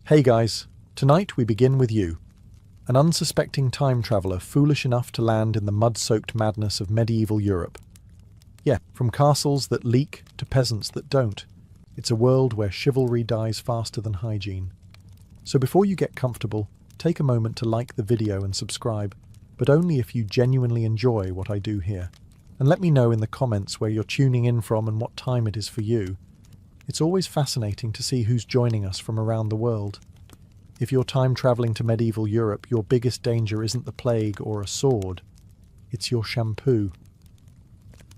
Hey guys, tonight we begin with you, an unsuspecting time traveller foolish enough to land in the mud-soaked madness of medieval Europe. Yeah, from castles that leak to peasants that don't. It's a world where chivalry dies faster than hygiene. So before you get comfortable, take a moment to like the video and subscribe, but only if you genuinely enjoy what I do here. And let me know in the comments where you're tuning in from and what time it is for you. It's always fascinating to see who's joining us from around the world. If you're time travelling to medieval Europe, your biggest danger isn't the plague or a sword. It's your shampoo.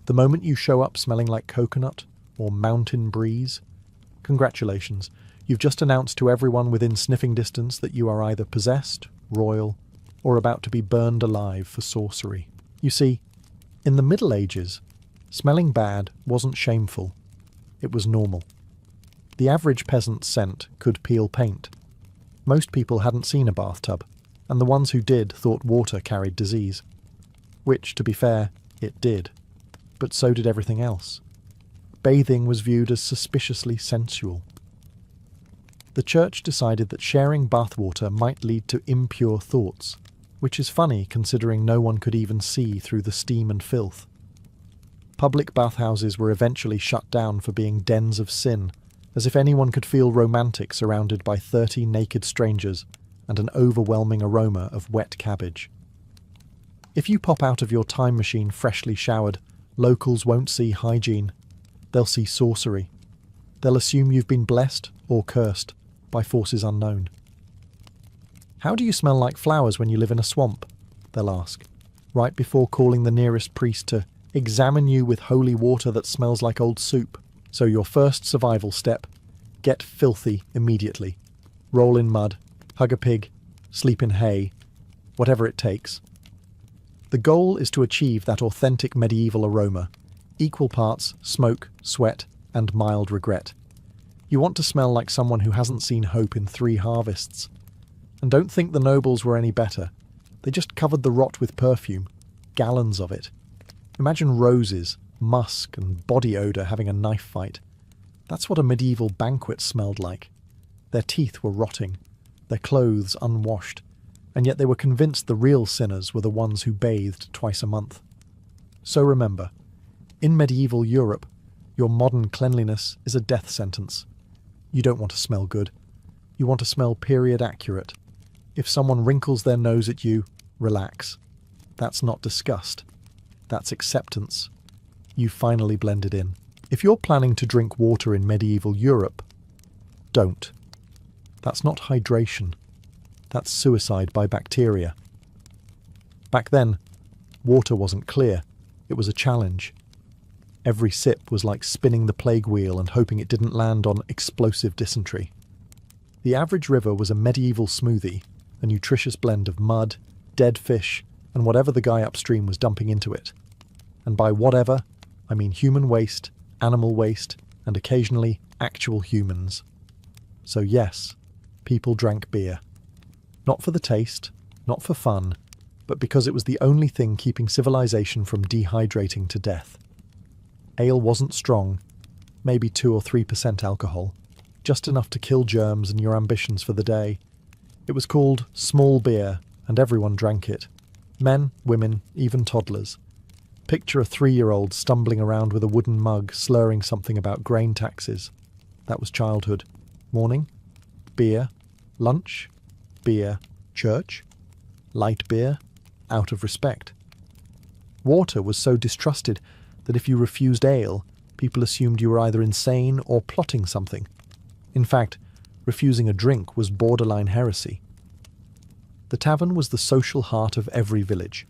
The moment you show up smelling like coconut or mountain breeze, congratulations, you've just announced to everyone within sniffing distance that you are either possessed, royal, or about to be burned alive for sorcery. You see, in the Middle Ages, smelling bad wasn't shameful. It was normal. The average peasant's scent could peel paint. Most people hadn't seen a bathtub, and the ones who did thought water carried disease. Which, to be fair, it did. But so did everything else. Bathing was viewed as suspiciously sensual. The church decided that sharing bathwater might lead to impure thoughts, which is funny considering no one could even see through the steam and filth. Public bathhouses were eventually shut down for being dens of sin, as if anyone could feel romantic surrounded by 30 naked strangers and an overwhelming aroma of wet cabbage. If you pop out of your time machine freshly showered, locals won't see hygiene. They'll see sorcery. They'll assume you've been blessed or cursed by forces unknown. How do you smell like flowers when you live in a swamp? They'll ask, right before calling the nearest priest to examine you with holy water that smells like old soup. So your first survival step, get filthy immediately. Roll in mud, hug a pig, sleep in hay, whatever it takes. The goal is to achieve that authentic medieval aroma, equal parts smoke, sweat, and mild regret. You want to smell like someone who hasn't seen hope in 3 harvests. And don't think the nobles were any better. They just covered the rot with perfume, gallons of it. Imagine roses, musk, and body odour having a knife fight. That's what a medieval banquet smelled like. Their teeth were rotting, their clothes unwashed, and yet they were convinced the real sinners were the ones who bathed twice a month. So remember, in medieval Europe, your modern cleanliness is a death sentence. You don't want to smell good. You want to smell period accurate. If someone wrinkles their nose at you, relax. That's not disgust. That's acceptance. You finally blended in. If you're planning to drink water in medieval Europe, don't. That's not hydration. That's suicide by bacteria. Back then, water wasn't clear. It was a challenge. Every sip was like spinning the plague wheel and hoping it didn't land on explosive dysentery. The average river was a medieval smoothie, a nutritious blend of mud, dead fish, and whatever the guy upstream was dumping into it. And by whatever, I mean human waste, animal waste, and occasionally actual humans. So yes, people drank beer. Not for the taste, not for fun, but because it was the only thing keeping civilization from dehydrating to death. Ale wasn't strong, maybe 2 or 3% alcohol, just enough to kill germs and your ambitions for the day. It was called small beer, and everyone drank it. Men, women, even toddlers. Picture a 3-year-old stumbling around with a wooden mug, slurring something about grain taxes. That was childhood. Morning, beer. Lunch, beer. Church, light beer, out of respect. Water was so distrusted that if you refused ale, people assumed you were either insane or plotting something. In fact, refusing a drink was borderline heresy. The tavern was the social heart of every village,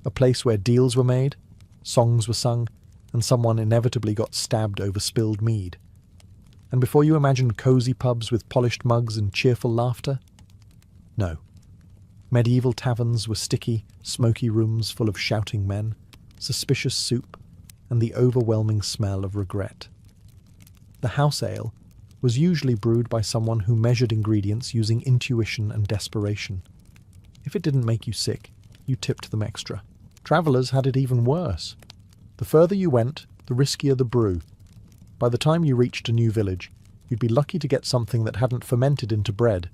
a place where deals were made, songs were sung, and someone inevitably got stabbed over spilled mead. And before you imagine cosy pubs with polished mugs and cheerful laughter, no. Medieval taverns were sticky, smoky rooms full of shouting men, suspicious soup, and the overwhelming smell of regret. The house ale was usually brewed by someone who measured ingredients using intuition and desperation. If it didn't make you sick, you tipped them extra. Travellers had it even worse. The further you went, the riskier the brew. By the time you reached a new village, you'd be lucky to get something that hadn't fermented into bread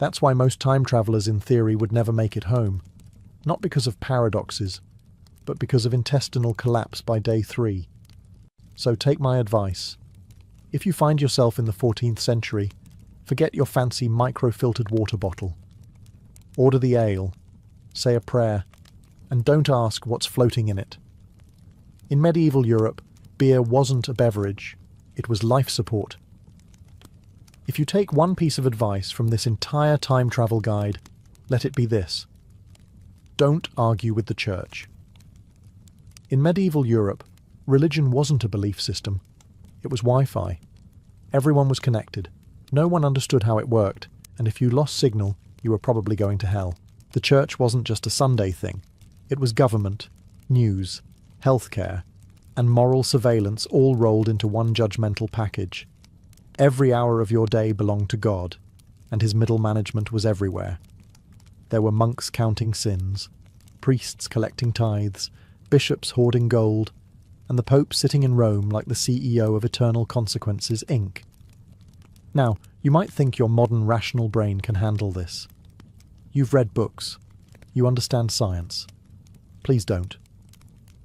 That's why most time travelers in theory would never make it home. Not because of paradoxes, but because of intestinal collapse by day 3. So take my advice. If you find yourself in the 14th century, forget your fancy micro-filtered water bottle. Order the ale, say a prayer, and don't ask what's floating in it. In medieval Europe, beer wasn't a beverage, it was life support. If you take one piece of advice from this entire time travel guide, let it be this. Don't argue with the church. In medieval Europe, religion wasn't a belief system. It was Wi-Fi. Everyone was connected. No one understood how it worked, and if you lost signal, you were probably going to hell. The church wasn't just a Sunday thing. It was government, news, healthcare, and moral surveillance all rolled into one judgmental package. Every hour of your day belonged to God, and his middle management was everywhere. There were monks counting sins, priests collecting tithes, bishops hoarding gold, and the Pope sitting in Rome like the CEO of Eternal Consequences, Inc. Now, you might think your modern rational brain can handle this. You've read books. You understand science. Please don't.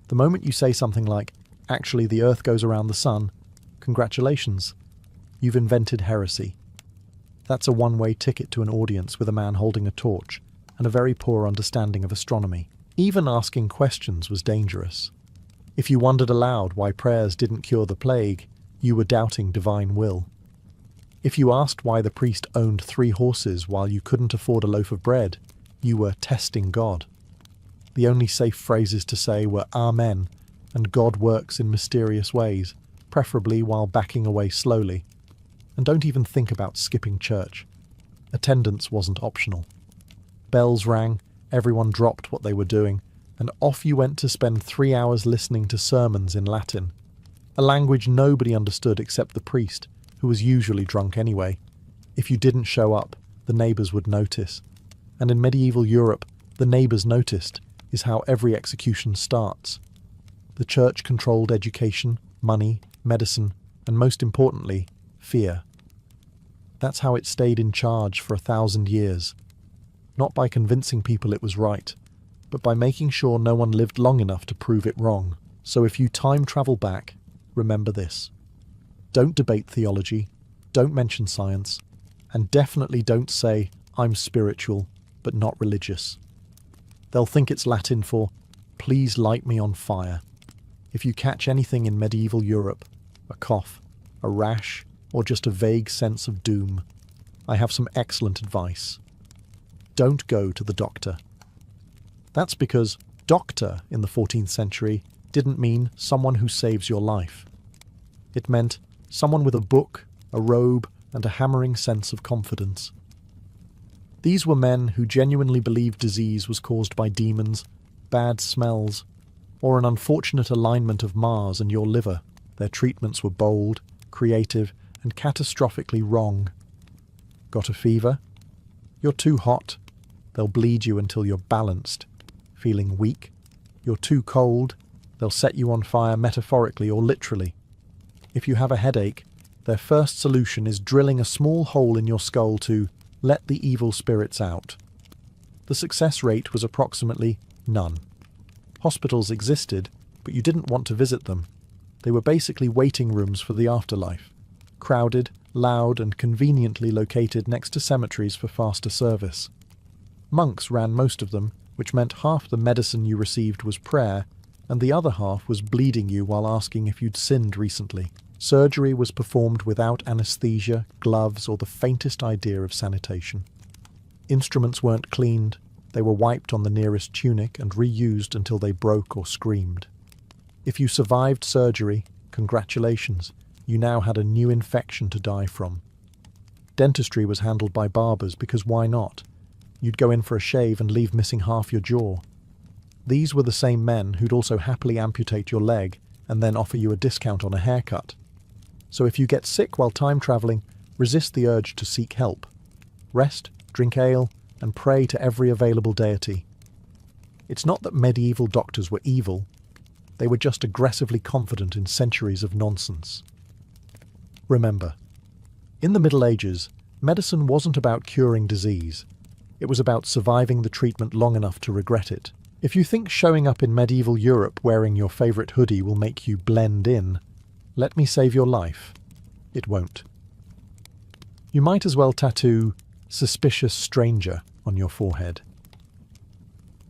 The moment you say something like, actually the Earth goes around the sun, congratulations. You've invented heresy. That's a one-way ticket to an audience with a man holding a torch and a very poor understanding of astronomy. Even asking questions was dangerous. If you wondered aloud why prayers didn't cure the plague, you were doubting divine will. If you asked why the priest owned 3 horses while you couldn't afford a loaf of bread, you were testing God. The only safe phrases to say were Amen, and God works in mysterious ways, preferably while backing away slowly. And don't even think about skipping church. Attendance wasn't optional. Bells rang, everyone dropped what they were doing, and off you went to spend 3 hours listening to sermons in Latin, a language nobody understood except the priest, who was usually drunk anyway. If you didn't show up, the neighbours would notice. And in medieval Europe, the neighbours noticed is how every execution starts. The church controlled education, money, medicine, and most importantly, fear. That's how it stayed in charge for 1,000 years. Not by convincing people it was right, but by making sure no one lived long enough to prove it wrong. So if you time travel back, remember this. Don't debate theology, don't mention science, and definitely don't say, I'm spiritual, but not religious. They'll think it's Latin for, please light me on fire. If you catch anything in medieval Europe, a cough, a rash, or just a vague sense of doom, I have some excellent advice. Don't go to the doctor. That's because doctor in the 14th century didn't mean someone who saves your life. It meant someone with a book, a robe, and a hammering sense of confidence. These were men who genuinely believed disease was caused by demons, bad smells, or an unfortunate alignment of Mars and your liver. Their treatments were bold, creative, and catastrophically wrong. Got a fever? You're too hot. They'll bleed you until you're balanced. Feeling weak? You're too cold. They'll set you on fire metaphorically or literally. If you have a headache, their first solution is drilling a small hole in your skull to let the evil spirits out. The success rate was approximately none. Hospitals existed, but you didn't want to visit them. They were basically waiting rooms for the afterlife. Crowded, loud, and conveniently located next to cemeteries for faster service. Monks ran most of them, which meant half the medicine you received was prayer, and the other half was bleeding you while asking if you'd sinned recently. Surgery was performed without anesthesia, gloves, or the faintest idea of sanitation. Instruments weren't cleaned, they were wiped on the nearest tunic and reused until they broke or screamed. If you survived surgery, congratulations, you now had a new infection to die from. Dentistry was handled by barbers because why not? You'd go in for a shave and leave missing half your jaw. These were the same men who'd also happily amputate your leg and then offer you a discount on a haircut. So if you get sick while time travelling, resist the urge to seek help. Rest, drink ale, and pray to every available deity. It's not that medieval doctors were evil, they were just aggressively confident in centuries of nonsense. Remember, in the Middle Ages, Medicine wasn't about curing disease. It was about surviving the treatment long enough to regret it. If you think showing up in medieval Europe wearing your favourite hoodie will make you blend in, let me save your life. It won't. You might as well tattoo "Suspicious Stranger" on your forehead.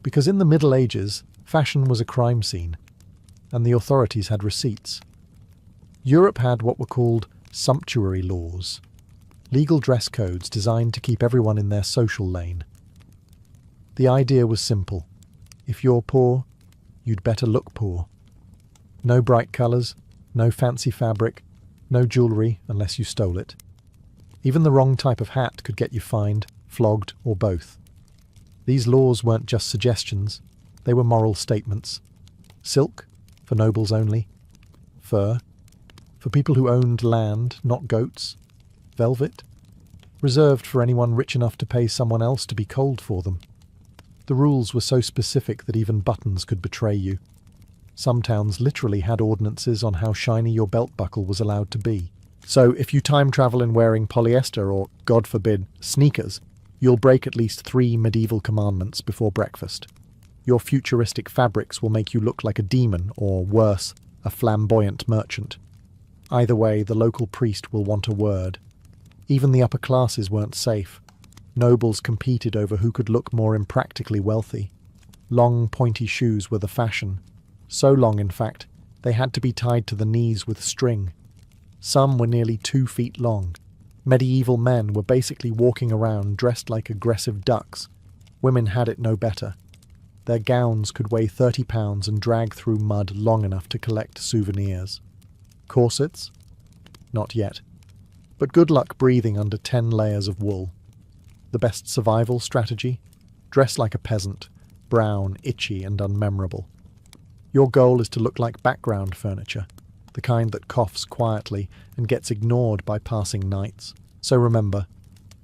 Because in the Middle Ages, fashion was a crime scene, and the authorities had receipts. Europe had what were called sumptuary laws, legal dress codes designed to keep everyone in their social lane. The idea was simple. If you're poor, you'd better look poor. No bright colours, no fancy fabric, no jewellery unless you stole it. Even the wrong type of hat could get you fined, flogged, or both. These laws weren't just suggestions, they were moral statements. Silk, for nobles only. Fur, for people who owned land, not goats. Velvet, reserved for anyone rich enough to pay someone else to be cold for them. The rules were so specific that even buttons could betray you. Some towns literally had ordinances on how shiny your belt buckle was allowed to be. So if you time travel in wearing polyester or, God forbid, sneakers, you'll break at least 3 medieval commandments before breakfast. Your futuristic fabrics will make you look like a demon or, worse, a flamboyant merchant. Either way, the local priest will want a word. Even the upper classes weren't safe. Nobles competed over who could look more impractically wealthy. Long, pointy shoes were the fashion. So long, in fact, they had to be tied to the knees with string. Some were nearly 2 feet long. Medieval men were basically walking around dressed like aggressive ducks. Women had it no better. Their gowns could weigh 30 pounds and drag through mud long enough to collect souvenirs. Corsets? Not yet. But good luck breathing under 10 layers of wool. The best survival strategy? Dress like a peasant, brown, itchy, and unmemorable. Your goal is to look like background furniture, the kind that coughs quietly and gets ignored by passing knights. So remember,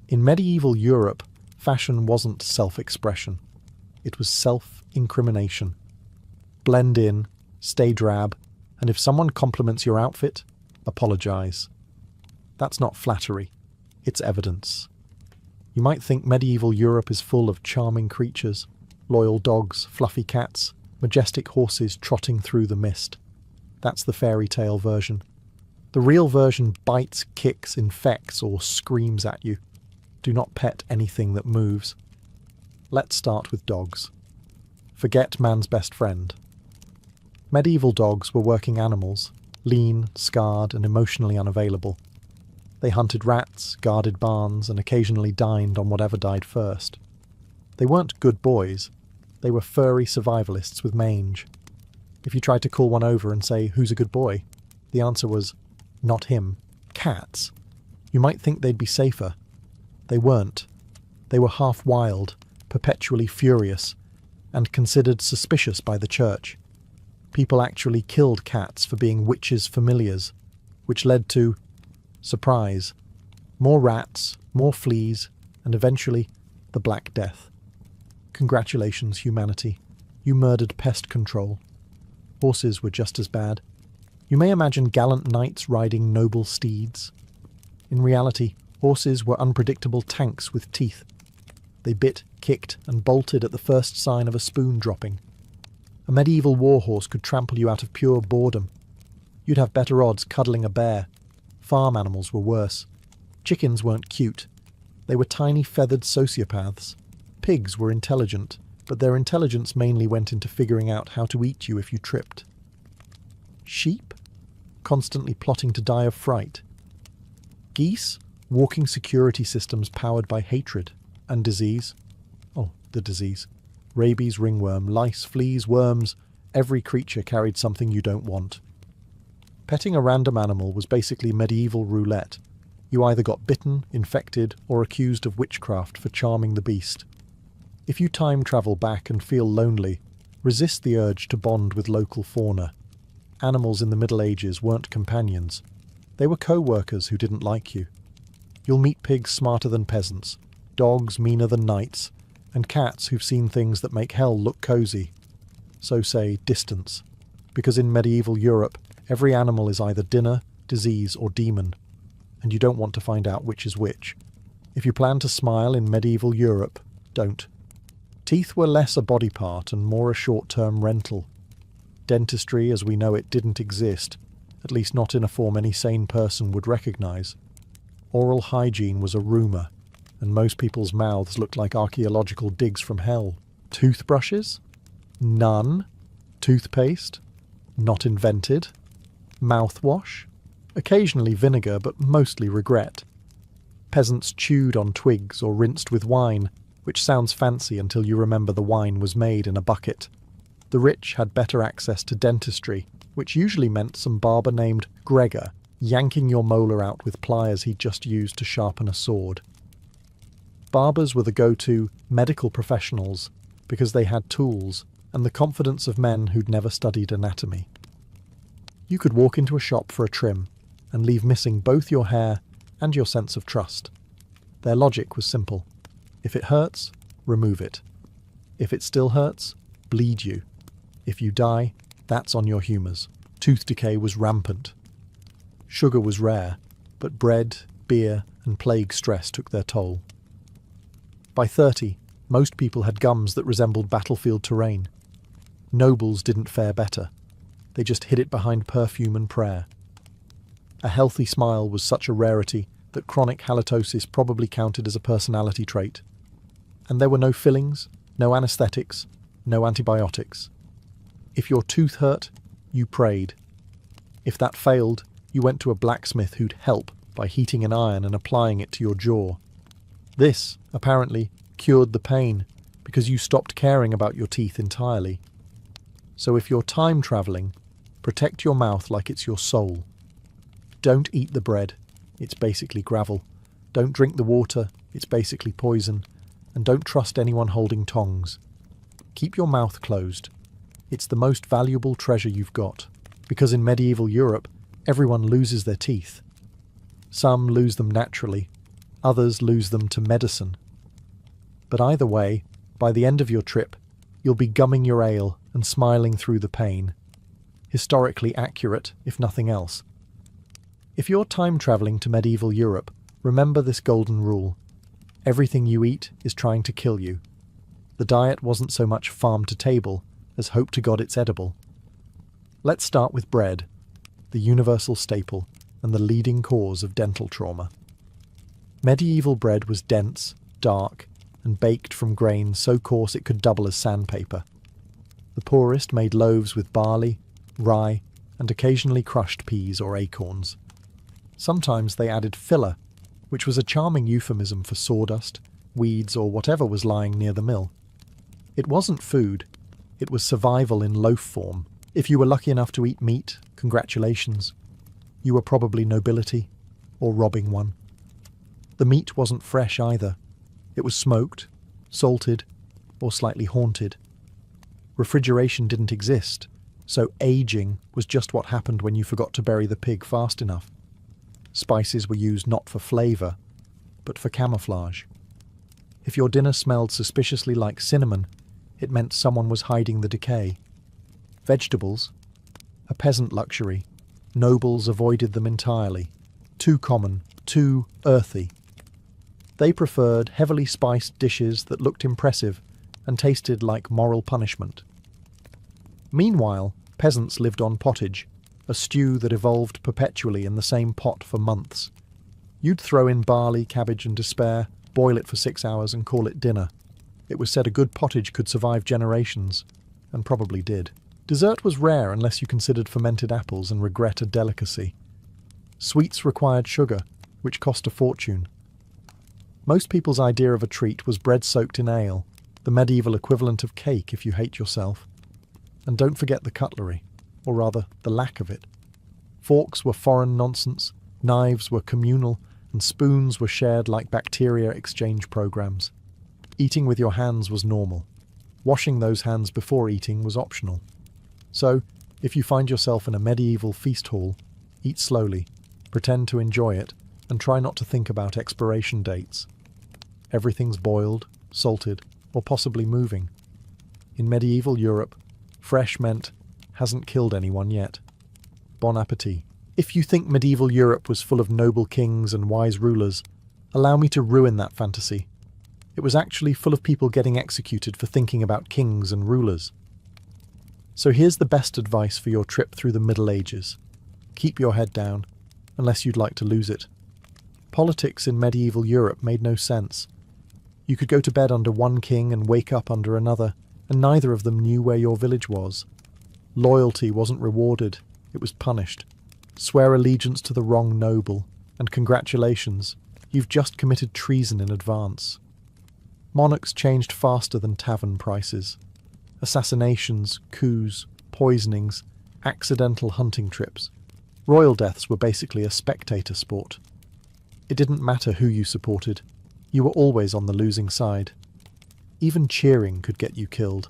in medieval Europe, fashion wasn't self-expression. It was self-incrimination. Blend in, stay drab, and if someone compliments your outfit, apologize. That's not flattery, it's evidence. You might think medieval Europe is full of charming creatures, loyal dogs, fluffy cats, majestic horses trotting through the mist. That's the fairy tale version. The real version bites, kicks, infects, or screams at you. Do not pet anything that moves. Let's start with dogs. Forget man's best friend. Medieval dogs were working animals, lean, scarred, and emotionally unavailable. They hunted rats, guarded barns, and occasionally dined on whatever died first. They weren't good boys. They were furry survivalists with mange. If you tried to call one over and say, "Who's a good boy?" the answer was, "Not him. Cats." You might think they'd be safer. They weren't. They were half wild, perpetually furious, and considered suspicious by the church. People actually killed cats for being witches' familiars, which led to, surprise, more rats, more fleas, and eventually the Black Death. Congratulations, humanity. You murdered pest control. Horses were just as bad. You may imagine gallant knights riding noble steeds. In reality, horses were unpredictable tanks with teeth. They bit, kicked, and bolted at the first sign of a spoon dropping. A medieval warhorse could trample you out of pure boredom. You'd have better odds cuddling a bear. Farm animals were worse. Chickens weren't cute. They were tiny feathered sociopaths. Pigs were intelligent, but their intelligence mainly went into figuring out how to eat you if you tripped. Sheep? Constantly plotting to die of fright. Geese? Walking security systems powered by hatred and disease. Oh, the disease. Rabies, ringworm, lice, fleas, worms. Every creature carried something you don't want. Petting a random animal was basically medieval roulette. You either got bitten, infected, or accused of witchcraft for charming the beast. If you time travel back and feel lonely, resist the urge to bond with local fauna. Animals in the Middle Ages weren't companions. They were co-workers who didn't like you. You'll meet pigs smarter than peasants, dogs meaner than knights, and cats who've seen things that make hell look cosy. So say distance, because in medieval Europe, every animal is either dinner, disease, or demon, and you don't want to find out which is which. If you plan to smile in medieval Europe, don't. Teeth were less a body part and more a short-term rental. Dentistry, as we know it, didn't exist, at least not in a form any sane person would recognise. Oral hygiene was a rumour, and most people's mouths looked like archaeological digs from hell. Toothbrushes? None. Toothpaste? Not invented. Mouthwash? Occasionally vinegar, but mostly regret. Peasants chewed on twigs or rinsed with wine, which sounds fancy until you remember the wine was made in a bucket. The rich had better access to dentistry, which usually meant some barber named Gregor yanking your molar out with pliers he'd just used to sharpen a sword. Barbers were the go-to medical professionals because they had tools and the confidence of men who'd never studied anatomy. You could walk into a shop for a trim and leave missing both your hair and your sense of trust. Their logic was simple. If it hurts, remove it. If it still hurts, bleed you. If you die, that's on your humours. Tooth decay was rampant. Sugar was rare, but bread, beer, and plague stress took their toll. By 30, most people had gums that resembled battlefield terrain. Nobles didn't fare better. They just hid it behind perfume and prayer. A healthy smile was such a rarity that chronic halitosis probably counted as a personality trait. And there were no fillings, no anaesthetics, no antibiotics. If your tooth hurt, you prayed. If that failed, you went to a blacksmith who'd help by heating an iron and applying it to your jaw. This, apparently, cured the pain because you stopped caring about your teeth entirely. So if you're time travelling, protect your mouth like it's your soul. Don't eat the bread, it's basically gravel. Don't drink the water, it's basically poison. And don't trust anyone holding tongs. Keep your mouth closed. It's the most valuable treasure you've got, because in medieval Europe, everyone loses their teeth. Some lose them naturally, others lose them to medicine. But either way, by the end of your trip, you'll be gumming your ale and smiling through the pain. Historically accurate, if nothing else. If you're time travelling to medieval Europe, remember this golden rule. Everything you eat is trying to kill you. The diet wasn't so much farm to table as hope to God it's edible. Let's start with bread, the universal staple and the leading cause of dental trauma. Medieval bread was dense, dark, and baked from grain so coarse it could double as sandpaper. The poorest made loaves with barley, rye, and occasionally crushed peas or acorns. Sometimes they added filler, which was a charming euphemism for sawdust, weeds, or whatever was lying near the mill. It wasn't food, it was survival in loaf form. If you were lucky enough to eat meat, congratulations. You were probably nobility, or robbing one. The meat wasn't fresh either. It was smoked, salted, or slightly haunted. Refrigeration didn't exist, so aging was just what happened when you forgot to bury the pig fast enough. Spices were used not for flavour, but for camouflage. If your dinner smelled suspiciously like cinnamon, it meant someone was hiding the decay. Vegetables? A peasant luxury. Nobles avoided them entirely. Too common, too earthy. They preferred heavily spiced dishes that looked impressive and tasted like moral punishment. Meanwhile, peasants lived on pottage, a stew that evolved perpetually in the same pot for months. You'd throw in barley, cabbage and despair, boil it for 6 hours and call it dinner. It was said a good pottage could survive generations, and probably did. Dessert was rare unless you considered fermented apples and regret a delicacy. Sweets required sugar, which cost a fortune. Most people's idea of a treat was bread soaked in ale, the medieval equivalent of cake if you hate yourself. And don't forget the cutlery, or rather, the lack of it. Forks were foreign nonsense, knives were communal, and spoons were shared like bacteria exchange programs. Eating with your hands was normal. Washing those hands before eating was optional. So, if you find yourself in a medieval feast hall, eat slowly, pretend to enjoy it, and try not to think about expiration dates. Everything's boiled, salted, or possibly moving. In medieval Europe, fresh meant hasn't killed anyone yet. Bon appetit. If you think medieval Europe was full of noble kings and wise rulers, Allow me to ruin that fantasy. It was actually full of people getting executed for thinking about kings and rulers. So here's the best advice for your trip through the Middle Ages. Keep your head down, unless you'd like to lose it. Politics in medieval Europe made no sense. You could go to bed under one king and wake up under another, and neither of them knew where your village was. Loyalty wasn't rewarded, it was punished. Swear allegiance to the wrong noble, and congratulations, you've just committed treason in advance. Monarchs changed faster than tavern prices. Assassinations, coups, poisonings, accidental hunting trips. Royal deaths were basically a spectator sport. It didn't matter who you supported, you were always on the losing side. Even cheering could get you killed.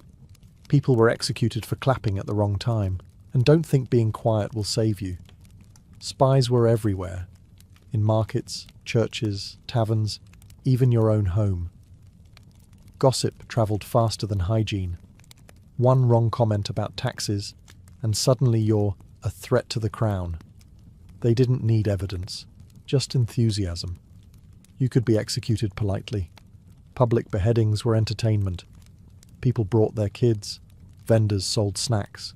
People were executed for clapping at the wrong time, and don't think being quiet will save you. Spies were everywhere. In markets, churches, taverns, even your own home. Gossip travelled faster than hygiene. One wrong comment about taxes, and suddenly you're a threat to the crown. They didn't need evidence, just enthusiasm. You could be executed politely. Public beheadings were entertainment. People brought their kids. Vendors sold snacks.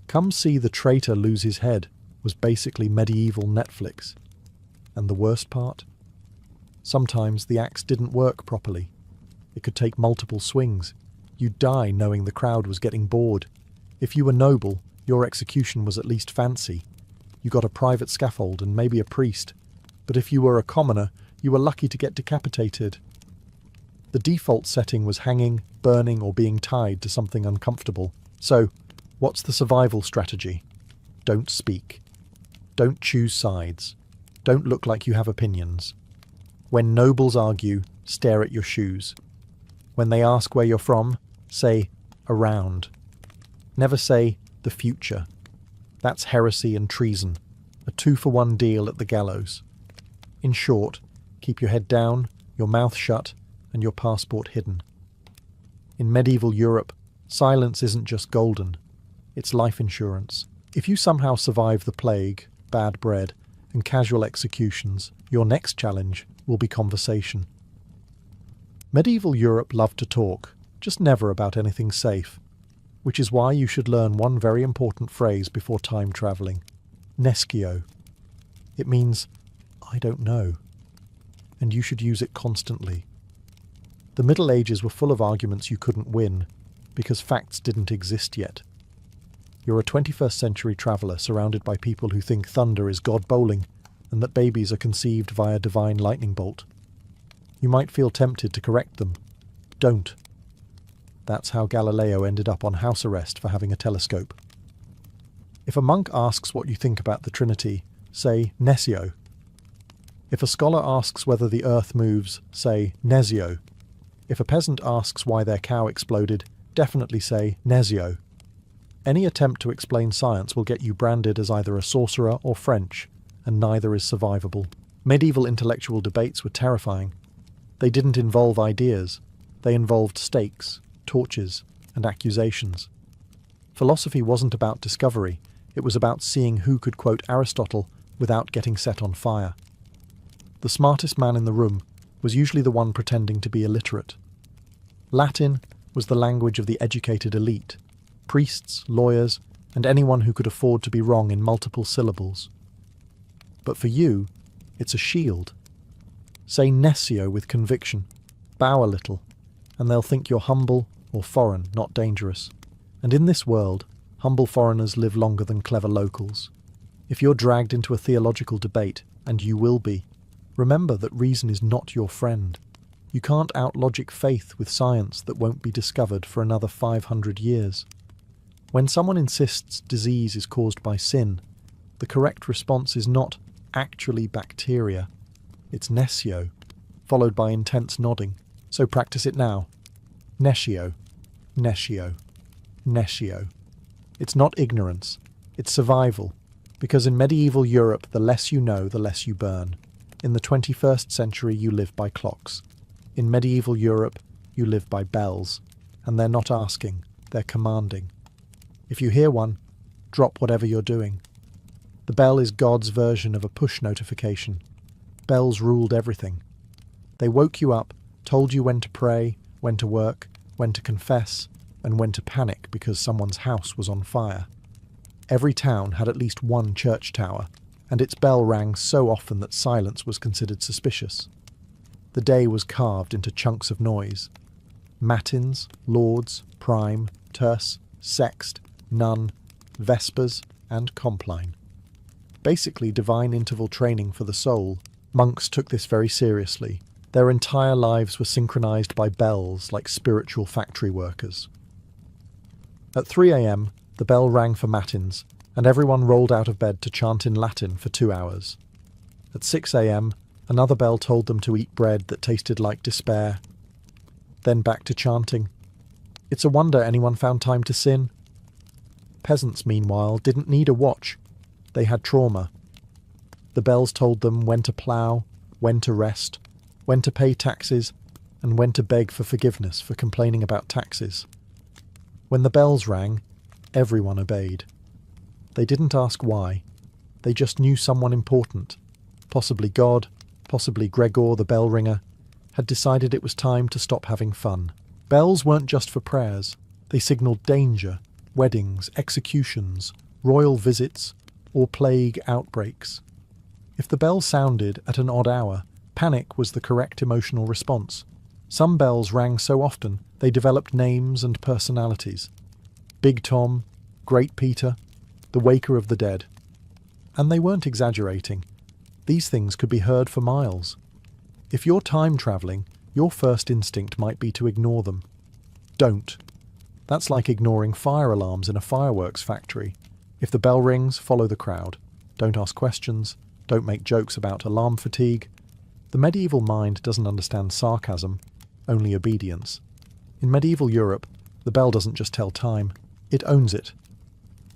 Come see the traitor lose his head was basically medieval Netflix. And the worst part? Sometimes the axe didn't work properly. It could take multiple swings. You'd die knowing the crowd was getting bored. If you were noble, your execution was at least fancy. You got a private scaffold and maybe a priest. But if you were a commoner, you were lucky to get decapitated. The default setting was hanging, burning, or being tied to something uncomfortable. So, what's the survival strategy? Don't speak. Don't choose sides. Don't look like you have opinions. When nobles argue, stare at your shoes. When they ask where you're from, say, around. Never say, the future. That's heresy and treason. A 2-for-1 deal at the gallows. In short, keep your head down, your mouth shut, and your passport hidden. In medieval Europe, silence isn't just golden. It's life insurance. If you somehow survive the plague, bad bread, and casual executions, your next challenge will be conversation. Medieval Europe loved to talk, just never about anything safe, which is why you should learn one very important phrase before time travelling. Nescio. It means, I don't know, and you should use it constantly. The Middle Ages were full of arguments you couldn't win, because facts didn't exist yet. You're a 21st century traveller surrounded by people who think thunder is God bowling, and that babies are conceived via divine lightning bolt. You might feel tempted to correct them. Don't. That's how Galileo ended up on house arrest for having a telescope. If a monk asks what you think about the Trinity, say Nescio. If a scholar asks whether the earth moves, say Nescio. If a peasant asks why their cow exploded, definitely say Nescio. Any attempt to explain science will get you branded as either a sorcerer or French, and neither is survivable. Medieval intellectual debates were terrifying. They didn't involve ideas. They involved stakes, torches, and accusations. Philosophy wasn't about discovery. It was about seeing who could quote Aristotle without getting set on fire. The smartest man in the room was usually the one pretending to be illiterate. Latin was the language of the educated elite, priests, lawyers, and anyone who could afford to be wrong in multiple syllables. But for you, it's a shield. Say Nescio with conviction, bow a little, and they'll think you're humble or foreign, not dangerous. And in this world, humble foreigners live longer than clever locals. If you're dragged into a theological debate, and you will be, remember that reason is not your friend. You can't outlogic faith with science that won't be discovered for another 500 years. When someone insists disease is caused by sin, the correct response is not actually bacteria. It's Nescio, followed by intense nodding. So practice it now. Nescio, Nescio, Nescio. It's not ignorance, it's survival, because in medieval Europe the less you know, the less you burn. In the 21st century you live by clocks. In medieval Europe you live by bells, and they're not asking, they're commanding. If you hear one, drop whatever you're doing. The bell is God's version of a push notification. Bells ruled everything. They woke you up, told you when to pray, when to work, when to confess, and when to panic because someone's house was on fire. Every town had at least one church tower, and its bell rang so often that silence was considered suspicious. The day was carved into chunks of noise. Matins, lauds, prime, terce, sext, none, vespers, and compline. Basically divine interval training for the soul. Monks took this very seriously. Their entire lives were synchronized by bells like spiritual factory workers. At 3 a.m, the bell rang for matins, and everyone rolled out of bed to chant in Latin for 2 hours. At 6 a.m, another bell told them to eat bread that tasted like despair. Then back to chanting. It's a wonder anyone found time to sin. Peasants, meanwhile, didn't need a watch. They had trauma. The bells told them when to plough, when to rest, when to pay taxes, and when to beg for forgiveness for complaining about taxes. When the bells rang, everyone obeyed. They didn't ask why. They just knew someone important, possibly God, possibly Gregor the bell ringer, had decided it was time to stop having fun. Bells weren't just for prayers. They signalled danger, weddings, executions, royal visits, or plague outbreaks. If the bell sounded at an odd hour, panic was the correct emotional response. Some bells rang so often they developed names and personalities. Big Tom, Great Peter, the Waker of the Dead. And they weren't exaggerating. These things could be heard for miles. If you're time travelling, your first instinct might be to ignore them. Don't. That's like ignoring fire alarms in a fireworks factory. If the bell rings, follow the crowd. Don't ask questions. Don't make jokes about alarm fatigue. The medieval mind doesn't understand sarcasm, only obedience. In medieval Europe, the bell doesn't just tell time, it owns it.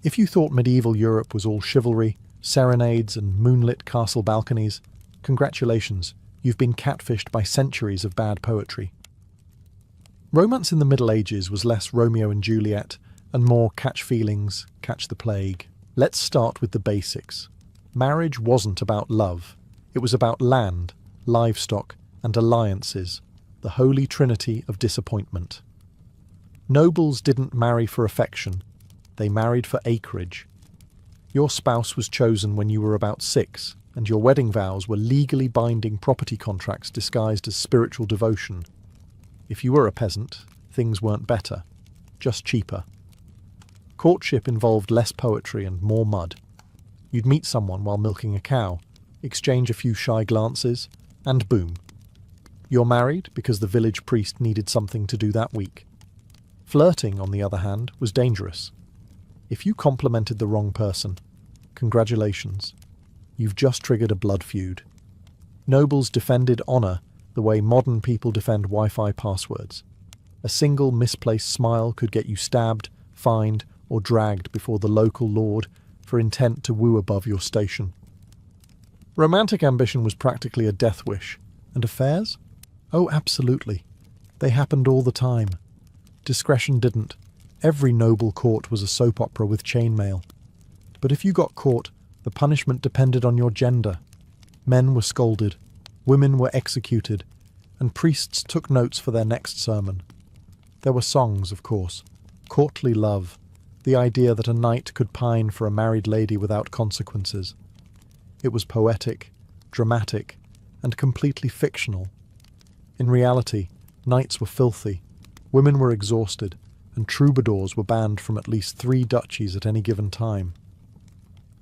If you thought medieval Europe was all chivalry, serenades and moonlit castle balconies, congratulations, you've been catfished by centuries of bad poetry. Romance in the Middle Ages was less Romeo and Juliet and more catch feelings, catch the plague. Let's start with the basics. Marriage wasn't about love. It was about land, livestock, and alliances, the holy trinity of disappointment. Nobles didn't marry for affection. They married for acreage. Your spouse was chosen when you were about 6, and your wedding vows were legally binding property contracts disguised as spiritual devotion. If you were a peasant, things weren't better, just cheaper. Courtship involved less poetry and more mud. You'd meet someone while milking a cow, exchange a few shy glances, and boom. You're married because the village priest needed something to do that week. Flirting, on the other hand, was dangerous. If you complimented the wrong person, congratulations. You've just triggered a blood feud. Nobles defended honour the way modern people defend Wi-Fi passwords. A single misplaced smile could get you stabbed, fined, or dragged before the local lord for intent to woo above your station. Romantic ambition was practically a death wish. And affairs? Oh, absolutely. They happened all the time. Discretion didn't. Every noble court was a soap opera with chainmail. But if you got caught, the punishment depended on your gender. Men were scolded, women were executed, and priests took notes for their next sermon. There were songs, of course, courtly love, the idea that a knight could pine for a married lady without consequences. It was poetic, dramatic, and completely fictional. In reality, knights were filthy, women were exhausted, and troubadours were banned from at least 3 duchies at any given time.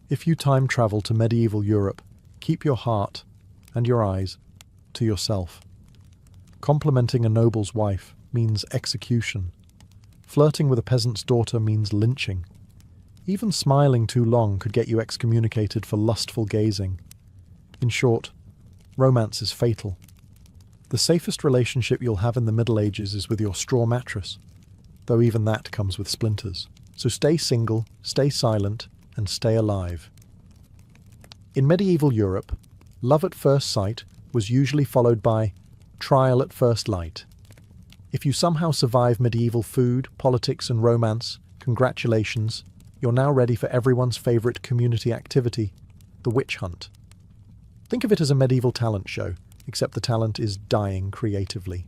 If you time travel to medieval Europe, keep your heart, and your eyes, to yourself. Complimenting a noble's wife means execution. Flirting with a peasant's daughter means lynching. Even smiling too long could get you excommunicated for lustful gazing. In short, romance is fatal. The safest relationship you'll have in the Middle Ages is with your straw mattress, though even that comes with splinters. So stay single, stay silent, and stay alive. In medieval Europe, love at first sight was usually followed by trial at first light. If you somehow survive medieval food, politics, and romance, congratulations, you're now ready for everyone's favourite community activity, the witch hunt. Think of it as a medieval talent show, except the talent is dying creatively.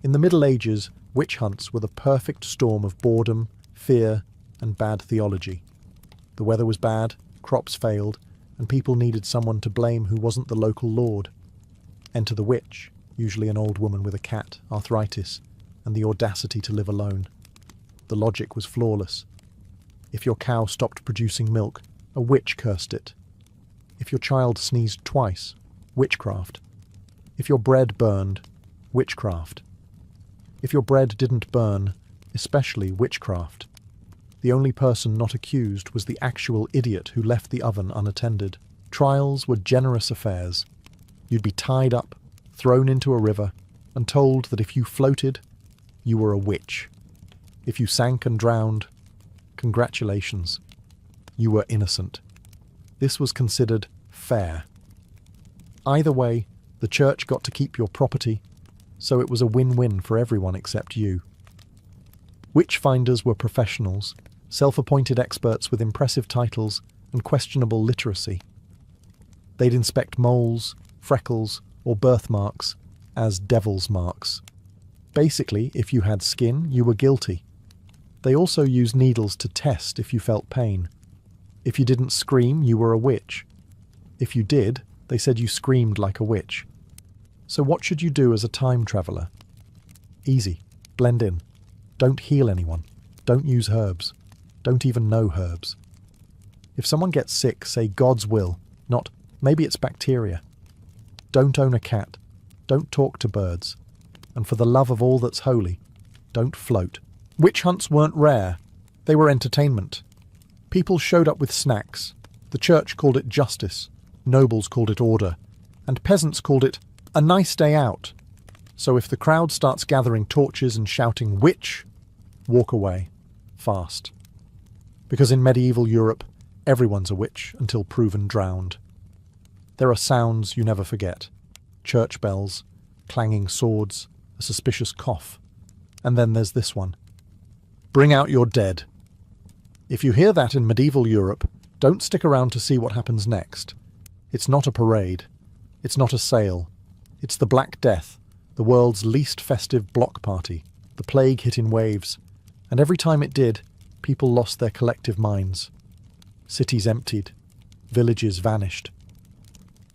In the Middle Ages, witch hunts were the perfect storm of boredom, fear, and bad theology. The weather was bad, crops failed, and people needed someone to blame who wasn't the local lord. Enter the witch, usually an old woman with a cat, arthritis, and the audacity to live alone. The logic was flawless. If your cow stopped producing milk, a witch cursed it. If your child sneezed twice, witchcraft. If your bread burned, witchcraft. If your bread didn't burn, especially witchcraft. The only person not accused was the actual idiot who left the oven unattended. Trials were generous affairs. You'd be tied up, thrown into a river, and told that if you floated, you were a witch. If you sank and drowned, congratulations, you were innocent. This was considered fair. Either way, the church got to keep your property, so it was a win-win for everyone except you. Witch finders were professionals, self-appointed experts with impressive titles and questionable literacy. They'd inspect moles, freckles, or birthmarks as devil's marks. Basically, if you had skin, you were guilty. They also used needles to test if you felt pain. If you didn't scream, you were a witch. If you did, they said you screamed like a witch. So what should you do as a time traveller? Easy. Blend in. Don't heal anyone. Don't use herbs. Don't even know herbs. If someone gets sick, say God's will, not maybe it's bacteria. Don't own a cat. Don't talk to birds. And for the love of all that's holy, don't float. Witch hunts weren't rare. They were entertainment. People showed up with snacks. The church called it justice. Nobles called it order. And peasants called it a nice day out. So if the crowd starts gathering torches and shouting witch, walk away. Fast. Because in medieval Europe, everyone's a witch until proven drowned. There are sounds you never forget. Church bells, clanging swords, a suspicious cough. And then there's this one. Bring out your dead. If you hear that in medieval Europe, don't stick around to see what happens next. It's not a parade. It's not a sale. It's the Black Death, the world's least festive block party. The plague hit in waves, and every time it did, people lost their collective minds. Cities emptied. Villages vanished.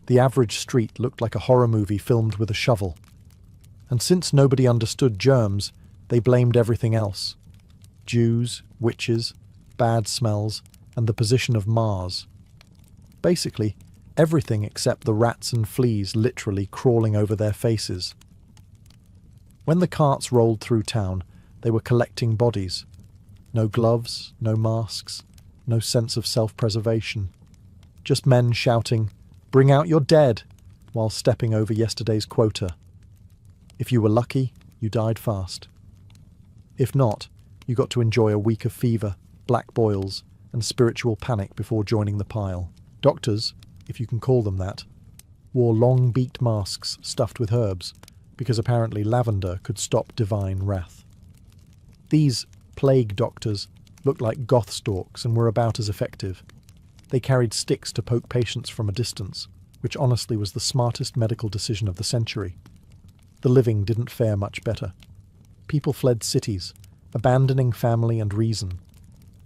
The average street looked like a horror movie filmed with a shovel. And since nobody understood germs, they blamed everything else. Jews, witches, bad smells, and the position of Mars. Basically, everything except the rats and fleas literally crawling over their faces. When the carts rolled through town, they were collecting bodies. No gloves, no masks, no sense of self-preservation. Just men shouting, "Bring out your dead," while stepping over yesterday's quota. If you were lucky, you died fast. If not, you got to enjoy a week of fever, black boils, and spiritual panic before joining the pile. Doctors, if you can call them that, wore long beaked masks stuffed with herbs, because apparently lavender could stop divine wrath. These plague doctors looked like goth storks and were about as effective. They carried sticks to poke patients from a distance, which honestly was the smartest medical decision of the century. The living didn't fare much better. People fled cities, abandoning family and reason.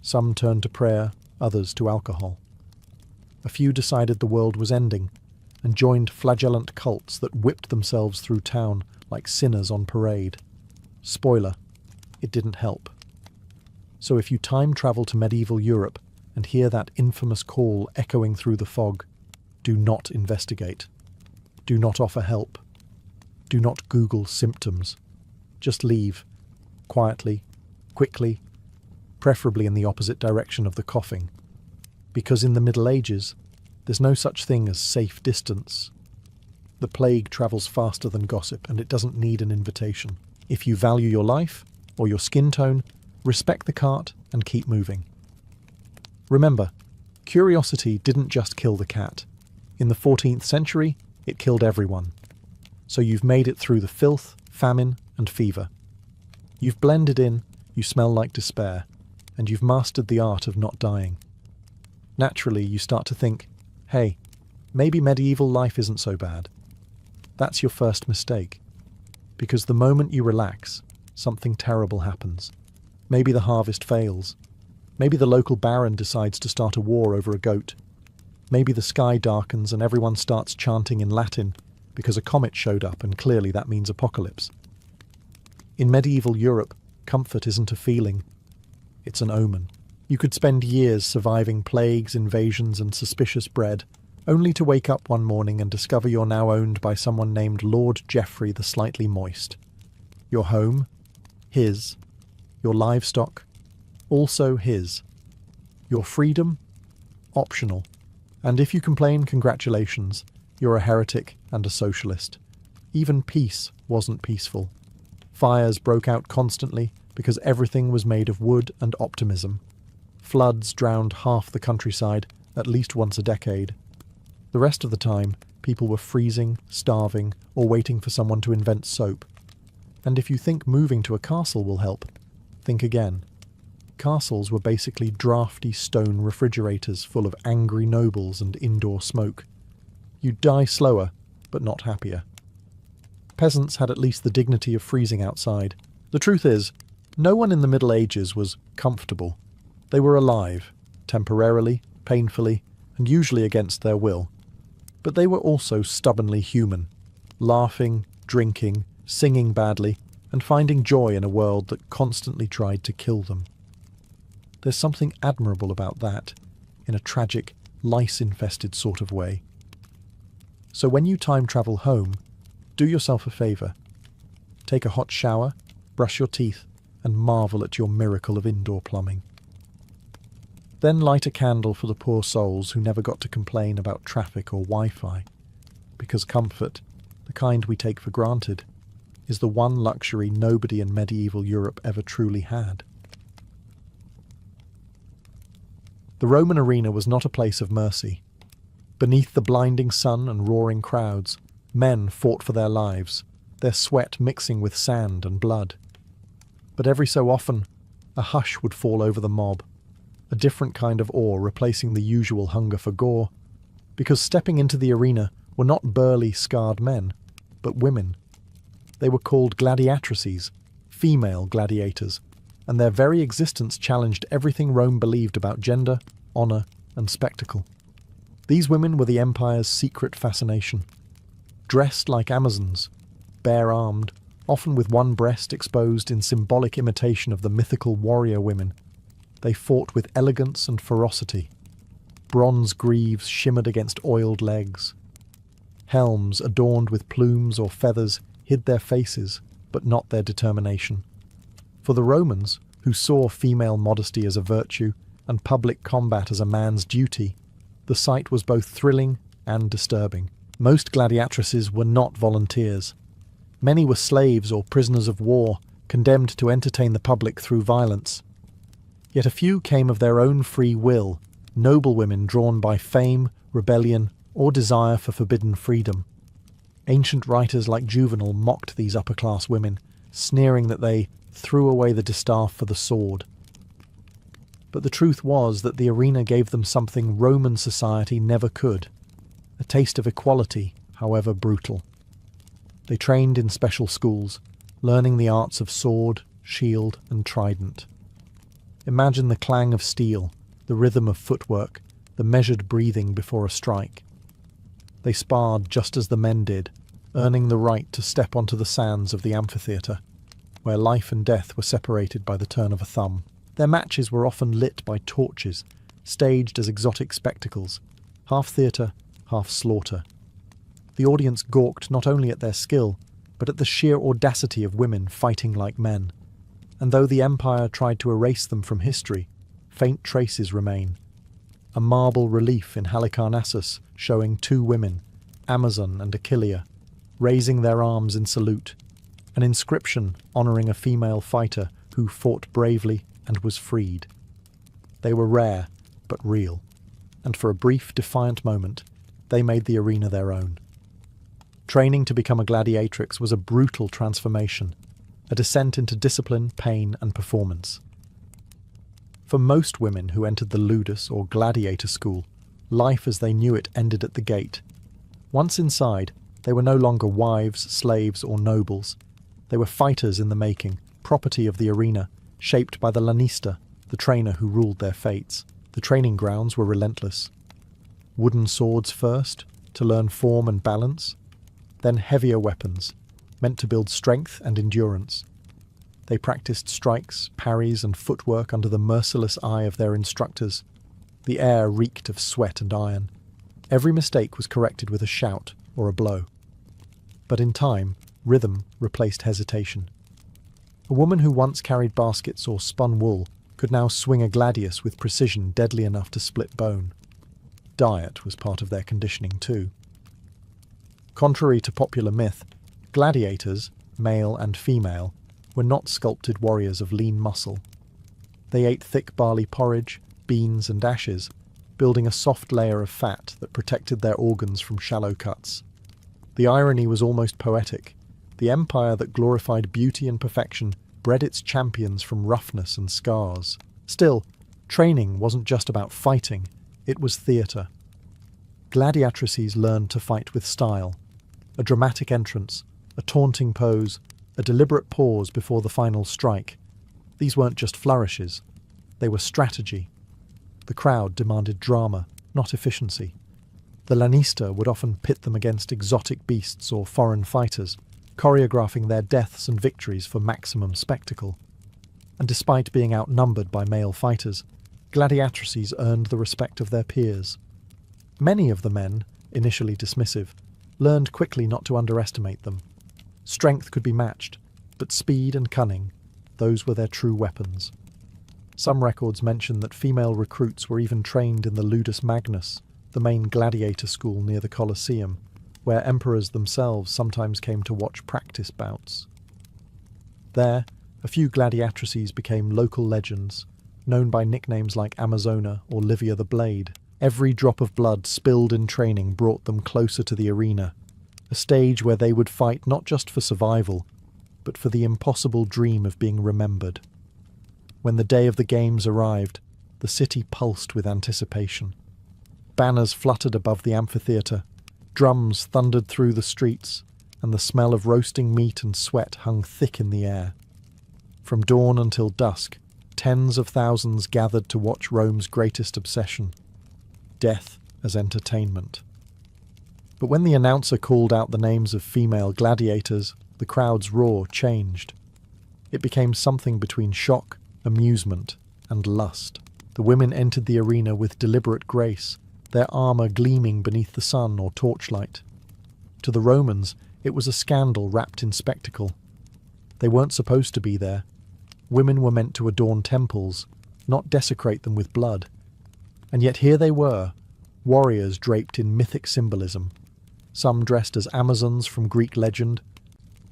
Some turned to prayer, others to alcohol. A few decided the world was ending, and joined flagellant cults that whipped themselves through town like sinners on parade. Spoiler, it didn't help. So if you time travel to medieval Europe and hear that infamous call echoing through the fog, do not investigate. Do not offer help. Do not Google symptoms. Just leave, quietly, quickly, preferably in the opposite direction of the coughing. Because in the Middle Ages, there's no such thing as safe distance. The plague travels faster than gossip, and it doesn't need an invitation. If you value your life, or your skin tone, respect the cart and keep moving. Remember, curiosity didn't just kill the cat. In the 14th century, it killed everyone. So you've made it through the filth, famine, and fever. You've blended in, you smell like despair, and you've mastered the art of not dying. Naturally, you start to think, hey, maybe medieval life isn't so bad. That's your first mistake. Because the moment you relax, something terrible happens. Maybe the harvest fails. Maybe the local baron decides to start a war over a goat. Maybe the sky darkens and everyone starts chanting in Latin because a comet showed up, and clearly that means apocalypse. In medieval Europe, comfort isn't a feeling. It's an omen. You could spend years surviving plagues, invasions, and suspicious bread, only to wake up one morning and discover you're now owned by someone named Lord Geoffrey the Slightly Moist. Your home, his. Your livestock, also his. Your freedom, optional. And if you complain, congratulations, you're a heretic and a socialist. Even peace wasn't peaceful. Fires broke out constantly because everything was made of wood and optimism. Floods drowned half the countryside at least once a decade. The rest of the time, people were freezing, starving, or waiting for someone to invent soap. And if you think moving to a castle will help, think again. Castles were basically drafty stone refrigerators full of angry nobles and indoor smoke. You'd die slower, but not happier. Peasants had at least the dignity of freezing outside. The truth is, no one in the Middle Ages was comfortable. They were alive, temporarily, painfully, and usually against their will. But they were also stubbornly human, laughing, drinking, singing badly, and finding joy in a world that constantly tried to kill them. There's something admirable about that, in a tragic, lice-infested sort of way. So when you time travel home, do yourself a favour. Take a hot shower, brush your teeth, and marvel at your miracle of indoor plumbing. Then light a candle for the poor souls who never got to complain about traffic or Wi-Fi, because comfort, the kind we take for granted, is the one luxury nobody in medieval Europe ever truly had. The Roman arena was not a place of mercy. Beneath the blinding sun and roaring crowds, men fought for their lives, their sweat mixing with sand and blood. But every so often, a hush would fall over the mob, a different kind of awe replacing the usual hunger for gore, because stepping into the arena were not burly, scarred men, but women. They were called gladiatrices, female gladiators, and their very existence challenged everything Rome believed about gender, honour, and spectacle. These women were the empire's secret fascination. Dressed like Amazons, bare-armed, often with one breast exposed in symbolic imitation of the mythical warrior women, they fought with elegance and ferocity. Bronze greaves shimmered against oiled legs. Helms adorned with plumes or feathers hid their faces, but not their determination. For the Romans, who saw female modesty as a virtue and public combat as a man's duty, the sight was both thrilling and disturbing. Most gladiatrices were not volunteers. Many were slaves or prisoners of war, condemned to entertain the public through violence. Yet a few came of their own free will, noble women drawn by fame, rebellion, or desire for forbidden freedom. Ancient writers like Juvenal mocked these upper-class women, sneering that they threw away the distaff for the sword. But the truth was that the arena gave them something Roman society never could, a taste of equality, however brutal. They trained in special schools, learning the arts of sword, shield, and trident. Imagine the clang of steel, the rhythm of footwork, the measured breathing before a strike. They sparred just as the men did, earning the right to step onto the sands of the amphitheatre, where life and death were separated by the turn of a thumb. Their matches were often lit by torches, staged as exotic spectacles, half theatre, half slaughter. The audience gawked not only at their skill, but at the sheer audacity of women fighting like men. And though the Empire tried to erase them from history, faint traces remain. A marble relief in Halicarnassus showing two women, Amazon and Achillea, raising their arms in salute, an inscription honouring a female fighter who fought bravely and was freed. They were rare, but real, and for a brief, defiant moment, they made the arena their own. Training to become a gladiatrix was a brutal transformation, a descent into discipline, pain, and performance. For most women who entered the ludus or gladiator school, life as they knew it ended at the gate. Once inside, They were no longer wives, slaves, or nobles. They were fighters in the making, property of the arena, shaped by the lanista, the trainer who ruled their fates. The training grounds were relentless. Wooden swords first, to learn form and balance, then heavier weapons, meant to build strength and endurance. They practiced strikes, parries, and footwork under the merciless eye of their instructors. The air reeked of sweat and iron. Every mistake was corrected with a shout or a blow. But in time, rhythm replaced hesitation. A woman who once carried baskets or spun wool could now swing a gladius with precision deadly enough to split bone. Diet was part of their conditioning too. Contrary to popular myth, gladiators, male and female, were not sculpted warriors of lean muscle. They ate thick barley porridge, beans and ashes, building a soft layer of fat that protected their organs from shallow cuts. The irony was almost poetic. The empire that glorified beauty and perfection bred its champions from roughness and scars. Still, training wasn't just about fighting, it was theatre. Gladiatrices learned to fight with style. A dramatic entrance, a taunting pose, a deliberate pause before the final strike. These weren't just flourishes, they were strategy. The crowd demanded drama, not efficiency. The lanista would often pit them against exotic beasts or foreign fighters, choreographing their deaths and victories for maximum spectacle. And despite being outnumbered by male fighters, gladiatrices earned the respect of their peers. Many of the men, initially dismissive, learned quickly not to underestimate them. Strength could be matched, but speed and cunning, those were their true weapons. Some records mention that female recruits were even trained in the Ludus Magnus, the main gladiator school near the Colosseum, where emperors themselves sometimes came to watch practice bouts. There, a few gladiatrices became local legends, known by nicknames like Amazona or Livia the Blade. Every drop of blood spilled in training brought them closer to the arena, a stage where they would fight not just for survival, but for the impossible dream of being remembered. When the day of the games arrived, the city pulsed with anticipation. Banners fluttered above the amphitheatre, drums thundered through the streets, and the smell of roasting meat and sweat hung thick in the air. From dawn until dusk, tens of thousands gathered to watch Rome's greatest obsession, death as entertainment. But when the announcer called out the names of female gladiators, the crowd's roar changed. It became something between shock, amusement, and lust. The women entered the arena with deliberate grace, their armour gleaming beneath the sun or torchlight. To the Romans, it was a scandal wrapped in spectacle. They weren't supposed to be there. Women were meant to adorn temples, not desecrate them with blood. And yet here they were, warriors draped in mythic symbolism, some dressed as Amazons from Greek legend,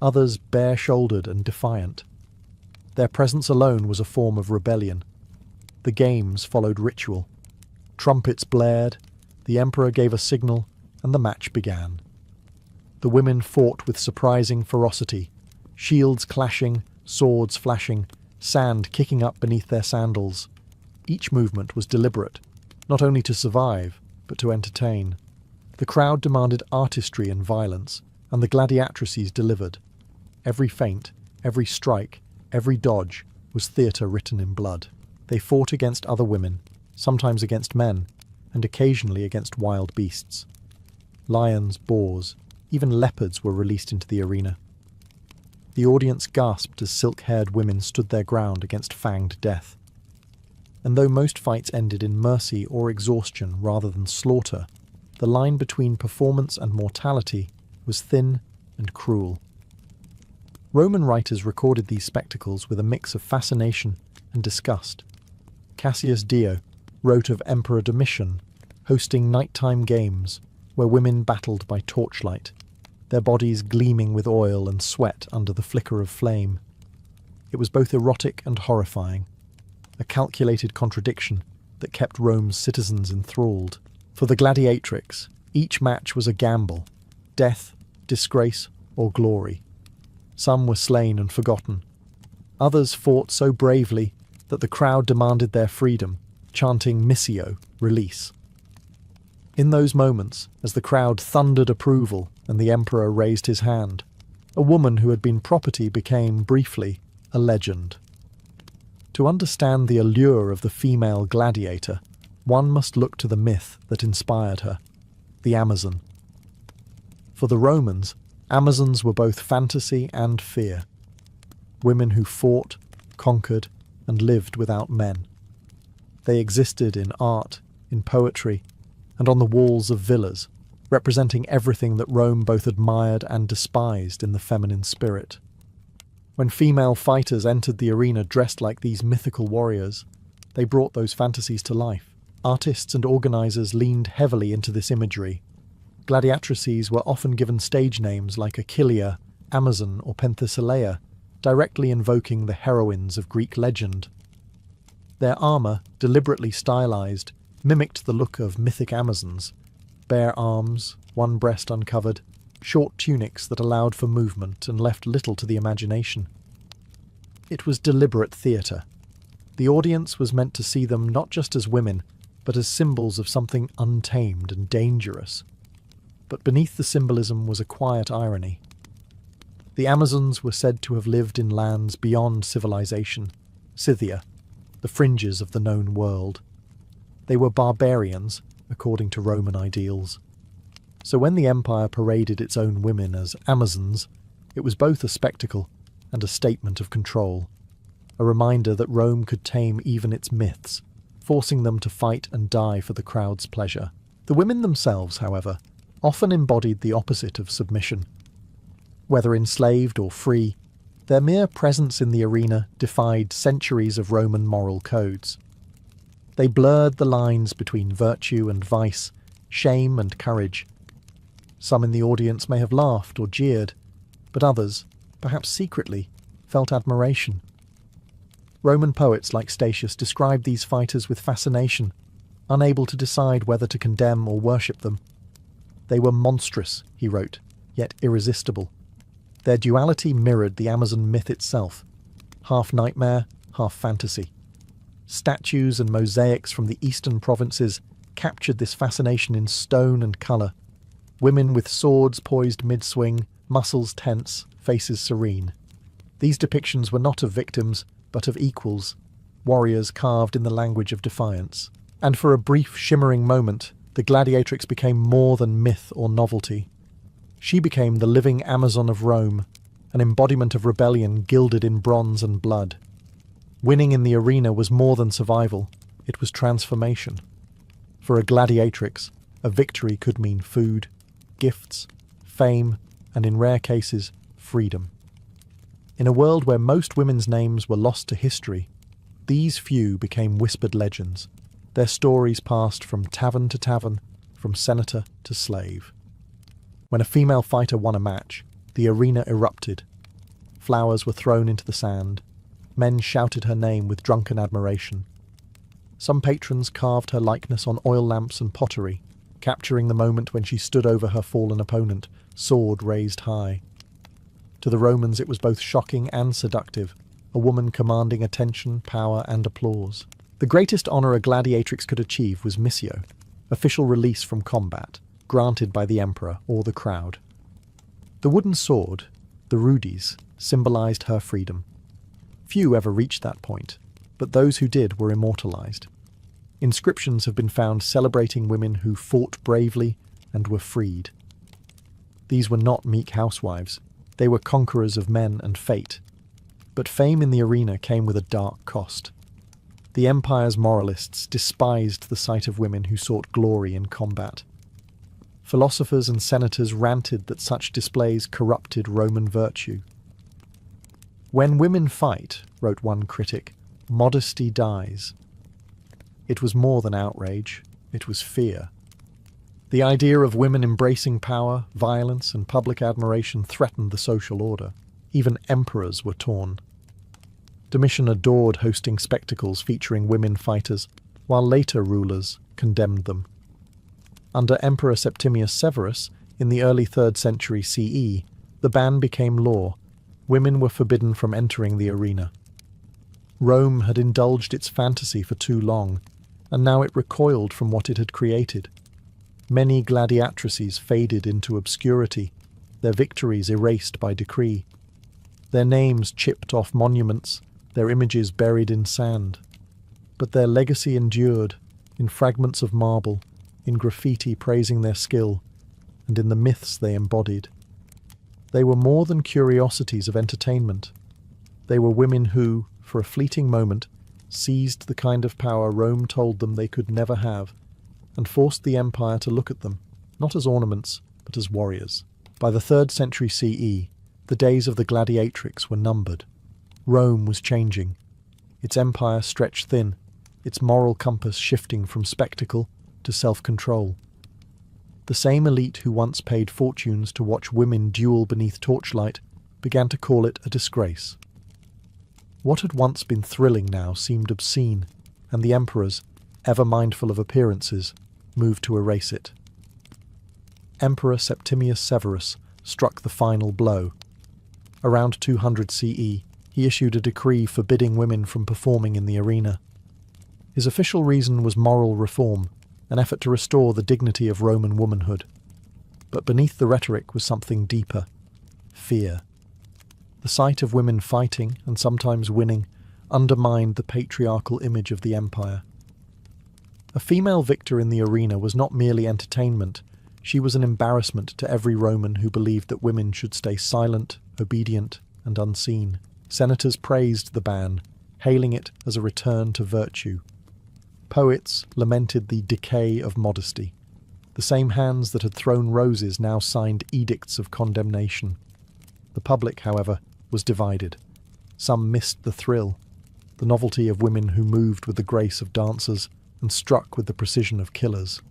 others bare-shouldered and defiant. Their presence alone was a form of rebellion. The games followed ritual. Trumpets blared, the emperor gave a signal, and the match began. The women fought with surprising ferocity, shields clashing, swords flashing, sand kicking up beneath their sandals. Each movement was deliberate, not only to survive, but to entertain. The crowd demanded artistry and violence, and the gladiatrices delivered. Every feint, every strike, every dodge was theatre written in blood. They fought against other women, sometimes against men, and occasionally against wild beasts. Lions, boars, even leopards were released into the arena. The audience gasped as silk-haired women stood their ground against fanged death. And though most fights ended in mercy or exhaustion rather than slaughter, the line between performance and mortality was thin and cruel. Roman writers recorded these spectacles with a mix of fascination and disgust. Cassius Dio wrote of Emperor Domitian hosting nighttime games where women battled by torchlight, their bodies gleaming with oil and sweat under the flicker of flame. It was both erotic and horrifying, a calculated contradiction that kept Rome's citizens enthralled. For the gladiatrix, each match was a gamble, death, disgrace, or glory. Some were slain and forgotten. Others fought so bravely that the crowd demanded their freedom, chanting Missio, release. In those moments, as the crowd thundered approval and the emperor raised his hand. A woman who had been property became, briefly, a legend. To understand the allure of the female gladiator, one must look to the myth that inspired her, the Amazon. For the Romans, Amazons were both fantasy and fear. Women who fought, conquered, and lived without men. They existed in art, in poetry, and on the walls of villas, representing everything that Rome both admired and despised in the feminine spirit. When female fighters entered the arena dressed like these mythical warriors, they brought those fantasies to life. Artists and organisers leaned heavily into this imagery. Gladiatrices were often given stage names like Achillea, Amazon, or Penthesilea, directly invoking the heroines of Greek legend. Their armour, deliberately stylized, mimicked the look of mythic Amazons: bare arms, one breast uncovered, short tunics that allowed for movement and left little to the imagination. It was deliberate theatre. The audience was meant to see them not just as women, but as symbols of something untamed and dangerous. But beneath the symbolism was a quiet irony. The Amazons were said to have lived in lands beyond civilization, Scythia, the fringes of the known world. They were barbarians, according to Roman ideals. So when the empire paraded its own women as Amazons, it was both a spectacle and a statement of control, a reminder that Rome could tame even its myths, forcing them to fight and die for the crowd's pleasure. The women themselves, however, often embodied the opposite of submission. Whether enslaved or free, their mere presence in the arena defied centuries of Roman moral codes. They blurred the lines between virtue and vice, shame and courage. Some in the audience may have laughed or jeered, but others, perhaps secretly, felt admiration. Roman poets like Statius described these fighters with fascination, unable to decide whether to condemn or worship them. They were monstrous, he wrote, yet irresistible. Their duality mirrored the Amazon myth itself, half nightmare, half fantasy. Statues and mosaics from the eastern provinces captured this fascination in stone and colour. Women with swords poised mid-swing, muscles tense, faces serene. These depictions were not of victims, but of equals, warriors carved in the language of defiance. And for a brief, shimmering moment, the gladiatrix became more than myth or novelty. She became the living Amazon of Rome, an embodiment of rebellion gilded in bronze and blood. Winning in the arena was more than survival, it was transformation. For a gladiatrix, a victory could mean food, gifts, fame, and in rare cases, freedom. In a world where most women's names were lost to history, these few became whispered legends. Their stories passed from tavern to tavern, from senator to slave. When a female fighter won a match, the arena erupted. Flowers were thrown into the sand. Men shouted her name with drunken admiration. Some patrons carved her likeness on oil lamps and pottery, capturing the moment when she stood over her fallen opponent, sword raised high. To the Romans it was both shocking and seductive, a woman commanding attention, power, and applause. The greatest honour a gladiatrix could achieve was missio, official release from combat, granted by the emperor or the crowd. The wooden sword, the rudis, symbolised her freedom. Few ever reached that point, but those who did were immortalised. Inscriptions have been found celebrating women who fought bravely and were freed. These were not meek housewives, they were conquerors of men and fate. But fame in the arena came with a dark cost. The empire's moralists despised the sight of women who sought glory in combat. Philosophers and senators ranted that such displays corrupted Roman virtue. "When women fight," wrote one critic, "modesty dies." It was more than outrage, it was fear. The idea of women embracing power, violence, and public admiration threatened the social order. Even emperors were torn. Domitian adored hosting spectacles featuring women fighters, while later rulers condemned them. Under Emperor Septimius Severus, in the early 3rd century CE, the ban became law. Women were forbidden from entering the arena. Rome had indulged its fantasy for too long, and now it recoiled from what it had created. Many gladiatrices faded into obscurity, their victories erased by decree, their names chipped off monuments, their images buried in sand. But their legacy endured, in fragments of marble, in graffiti praising their skill, and in the myths they embodied. They were more than curiosities of entertainment. They were women who, for a fleeting moment, seized the kind of power Rome told them they could never have, and forced the empire to look at them, not as ornaments, but as warriors. By the 3rd century CE, the days of the gladiatrix were numbered. Rome was changing. Its empire stretched thin, its moral compass shifting from spectacle to self-control. The same elite who once paid fortunes to watch women duel beneath torchlight began to call it a disgrace. What had once been thrilling now seemed obscene, and the emperors, ever mindful of appearances, moved to erase it. Emperor Septimius Severus struck the final blow. Around 200 CE, he issued a decree forbidding women from performing in the arena. His official reason was moral reform, an effort to restore the dignity of Roman womanhood. But beneath the rhetoric was something deeper: fear. The sight of women fighting, and sometimes winning, undermined the patriarchal image of the empire. A female victor in the arena was not merely entertainment, she was an embarrassment to every Roman who believed that women should stay silent, obedient, and unseen. Senators praised the ban, hailing it as a return to virtue. Poets lamented the decay of modesty. The same hands that had thrown roses now signed edicts of condemnation. The public, however, was divided. Some missed the thrill, the novelty of women who moved with the grace of dancers and struck with the precision of killers.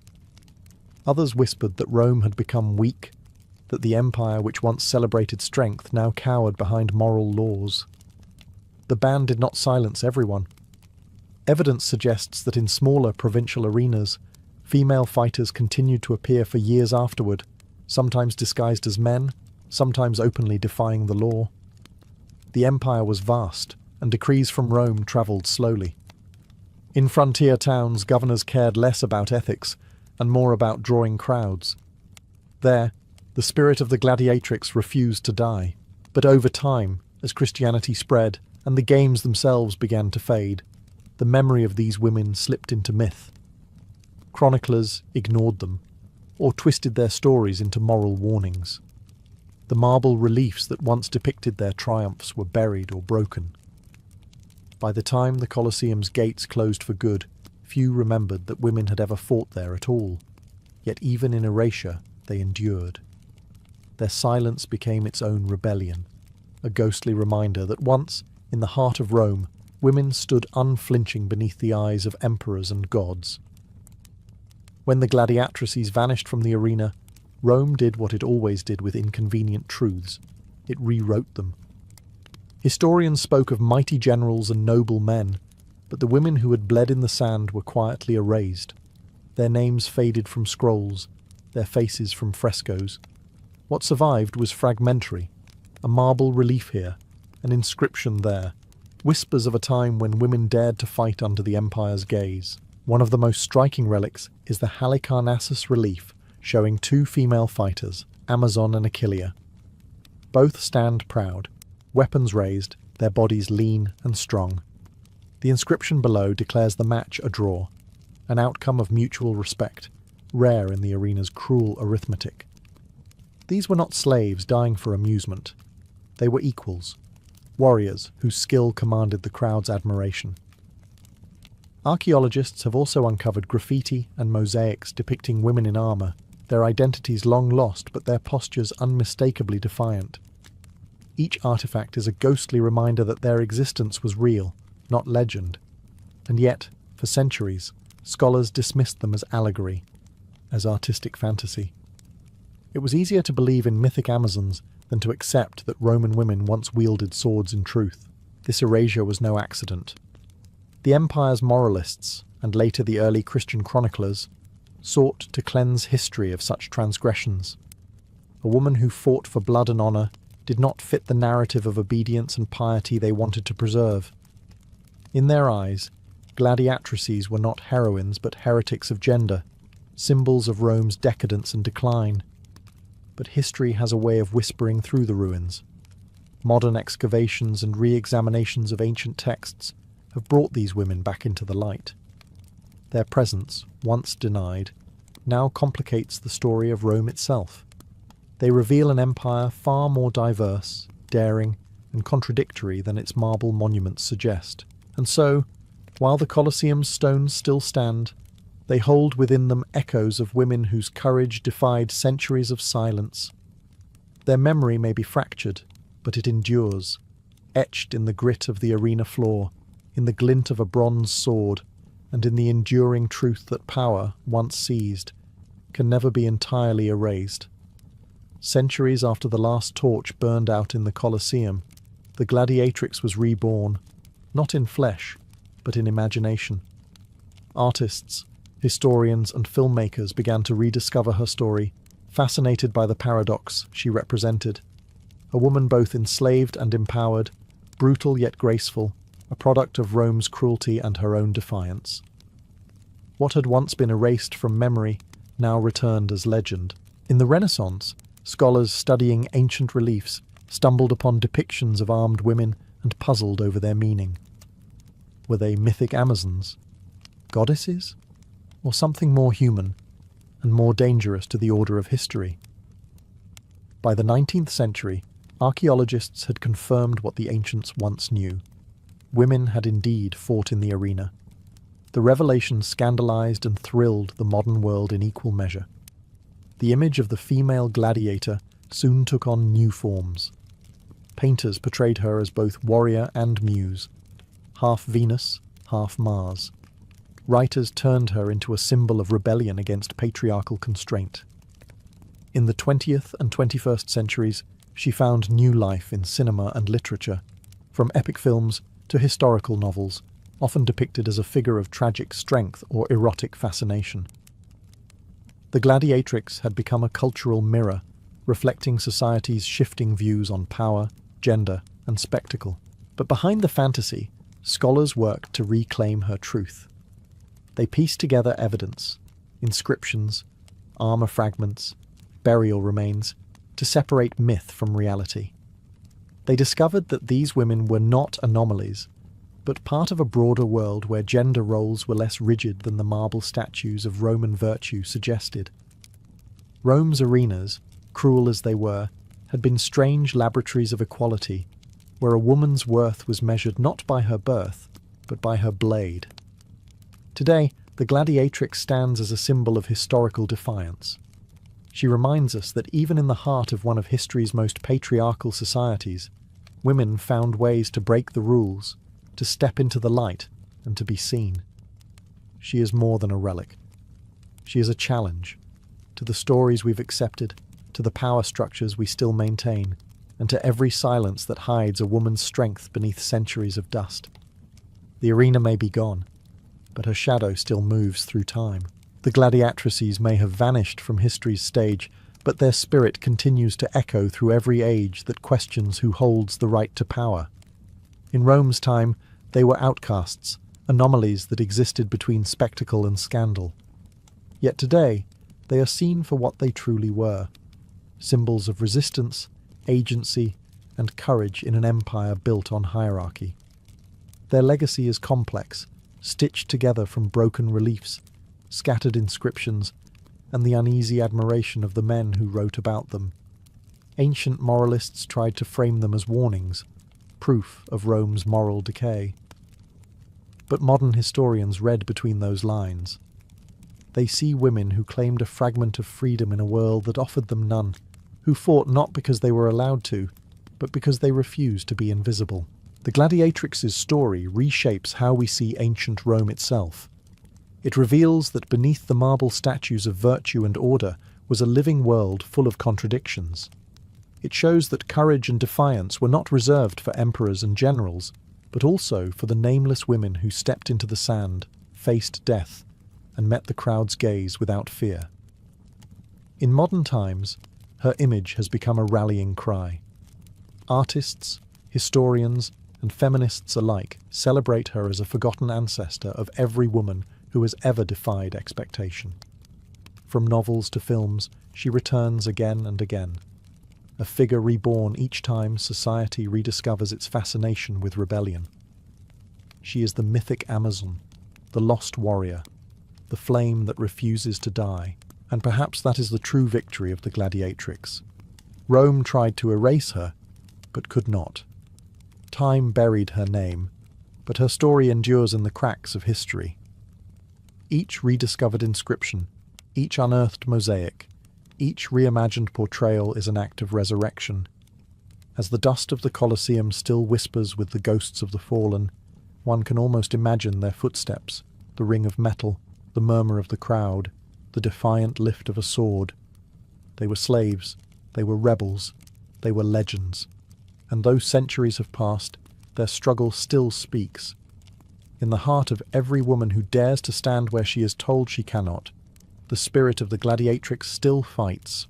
Others whispered that Rome had become weak, that the empire which once celebrated strength now cowered behind moral laws. The ban did not silence everyone. Evidence suggests that in smaller provincial arenas, female fighters continued to appear for years afterward, sometimes disguised as men, sometimes openly defying the law. The empire was vast, and decrees from Rome travelled slowly. In frontier towns, governors cared less about ethics and more about drawing crowds. There, the spirit of the gladiatrix refused to die, but over time, as Christianity spread and the games themselves began to fade, the memory of these women slipped into myth. Chroniclers ignored them, or twisted their stories into moral warnings. The marble reliefs that once depicted their triumphs were buried or broken. By the time the Colosseum's gates closed for good, few remembered that women had ever fought there at all. Yet even in erasure, they endured. Their silence became its own rebellion, a ghostly reminder that once, in the heart of Rome, women stood unflinching beneath the eyes of emperors and gods. When the gladiatrices vanished from the arena, Rome did what it always did with inconvenient truths. It rewrote them. Historians spoke of mighty generals and noble men, but the women who had bled in the sand were quietly erased. Their names faded from scrolls, their faces from frescoes. What survived was fragmentary, a marble relief here, an inscription there, whispers of a time when women dared to fight under the empire's gaze. One of the most striking relics is the Halicarnassus relief, showing two female fighters, Amazon and Achillea. Both stand proud, weapons raised, their bodies lean and strong. The inscription below declares the match a draw, an outcome of mutual respect, rare in the arena's cruel arithmetic. These were not slaves dying for amusement. They were equals, warriors whose skill commanded the crowd's admiration. Archaeologists have also uncovered graffiti and mosaics depicting women in armour, their identities long lost but their postures unmistakably defiant. Each artifact is a ghostly reminder that their existence was real, not legend. And yet, for centuries, scholars dismissed them as allegory, as artistic fantasy. It was easier to believe in mythic Amazons than to accept that Roman women once wielded swords in truth. This erasure was no accident. The empire's moralists, and later the early Christian chroniclers, sought to cleanse history of such transgressions. A woman who fought for blood and honour did not fit the narrative of obedience and piety they wanted to preserve. In their eyes, gladiatrices were not heroines but heretics of gender, symbols of Rome's decadence and decline. but history has a way of whispering through the ruins. Modern excavations and re-examinations of ancient texts have brought these women back into the light. Their presence, once denied, now complicates the story of Rome itself. They reveal an empire far more diverse, daring, and contradictory than its marble monuments suggest. And so, while the Colosseum's stones still stand, they hold within them echoes of women whose courage defied centuries of silence. Their memory may be fractured, but it endures, etched in the grit of the arena floor, in the glint of a bronze sword, and in the enduring truth that power, once seized, can never be entirely erased. Centuries after the last torch burned out in the Colosseum, the gladiatrix was reborn, not in flesh, but in imagination. Artists, historians, and filmmakers began to rediscover her story, fascinated by the paradox she represented. A woman both enslaved and empowered, brutal yet graceful, a product of Rome's cruelty and her own defiance. What had once been erased from memory now returned as legend. In the Renaissance, scholars studying ancient reliefs stumbled upon depictions of armed women and puzzled over their meaning. Were they mythic Amazons, goddesses, or something more human and more dangerous to the order of history? By the 19th century, archaeologists had confirmed what the ancients once knew. Women had indeed fought in the arena. The revelation scandalized and thrilled the modern world in equal measure. The image of the female gladiator soon took on new forms. Painters portrayed her as both warrior and muse, half Venus, half Mars. Writers turned her into a symbol of rebellion against patriarchal constraint. In the 20th and 21st centuries, she found new life in cinema and literature, from epic films to historical novels, often depicted as a figure of tragic strength or erotic fascination. The gladiatrix had become a cultural mirror, reflecting society's shifting views on power, gender, and spectacle. But behind the fantasy, scholars worked to reclaim her truth. They pieced together evidence, inscriptions, armor fragments, burial remains, to separate myth from reality. They discovered that these women were not anomalies, but part of a broader world where gender roles were less rigid than the marble statues of Roman virtue suggested. Rome's arenas, cruel as they were, had been strange laboratories of equality, where a woman's worth was measured not by her birth, but by her blade. Today, the gladiatrix stands as a symbol of historical defiance. She reminds us that even in the heart of one of history's most patriarchal societies, women found ways to break the rules, to step into the light, and to be seen. She is more than a relic. She is a challenge to the stories we've accepted, to the power structures we still maintain, and to every silence that hides a woman's strength beneath centuries of dust. The arena may be gone, but her shadow still moves through time. The gladiatrices may have vanished from history's stage, but their spirit continues to echo through every age that questions who holds the right to power. In Rome's time, they were outcasts, anomalies that existed between spectacle and scandal. Yet today, they are seen for what they truly were, symbols of resistance, agency, and courage in an empire built on hierarchy. Their legacy is complex, stitched together from broken reliefs, scattered inscriptions, and the uneasy admiration of the men who wrote about them. Ancient moralists tried to frame them as warnings, proof of Rome's moral decay. But modern historians read between those lines. They see women who claimed a fragment of freedom in a world that offered them none, who fought not because they were allowed to, but because they refused to be invisible. The gladiatrix's story reshapes how we see ancient Rome itself. It reveals that beneath the marble statues of virtue and order was a living world full of contradictions. It shows that courage and defiance were not reserved for emperors and generals, but also for the nameless women who stepped into the sand, faced death, and met the crowd's gaze without fear. In modern times, her image has become a rallying cry. Artists, historians, and feminists alike celebrate her as a forgotten ancestor of every woman who has ever defied expectation. From novels to films, she returns again and again. A figure reborn each time society rediscovers its fascination with rebellion. She is the mythic Amazon, the lost warrior, the flame that refuses to die, and perhaps that is the true victory of the gladiatrix. Rome tried to erase her, but could not. Time buried her name, but her story endures in the cracks of history. Each rediscovered inscription, each unearthed mosaic, each reimagined portrayal is an act of resurrection. As the dust of the Colosseum still whispers with the ghosts of the fallen, one can almost imagine their footsteps, the ring of metal, the murmur of the crowd, the defiant lift of a sword. They were slaves, they were rebels, they were legends. And though centuries have passed, their struggle still speaks. In the heart of every woman who dares to stand where she is told she cannot, the spirit of the gladiatrix still fights.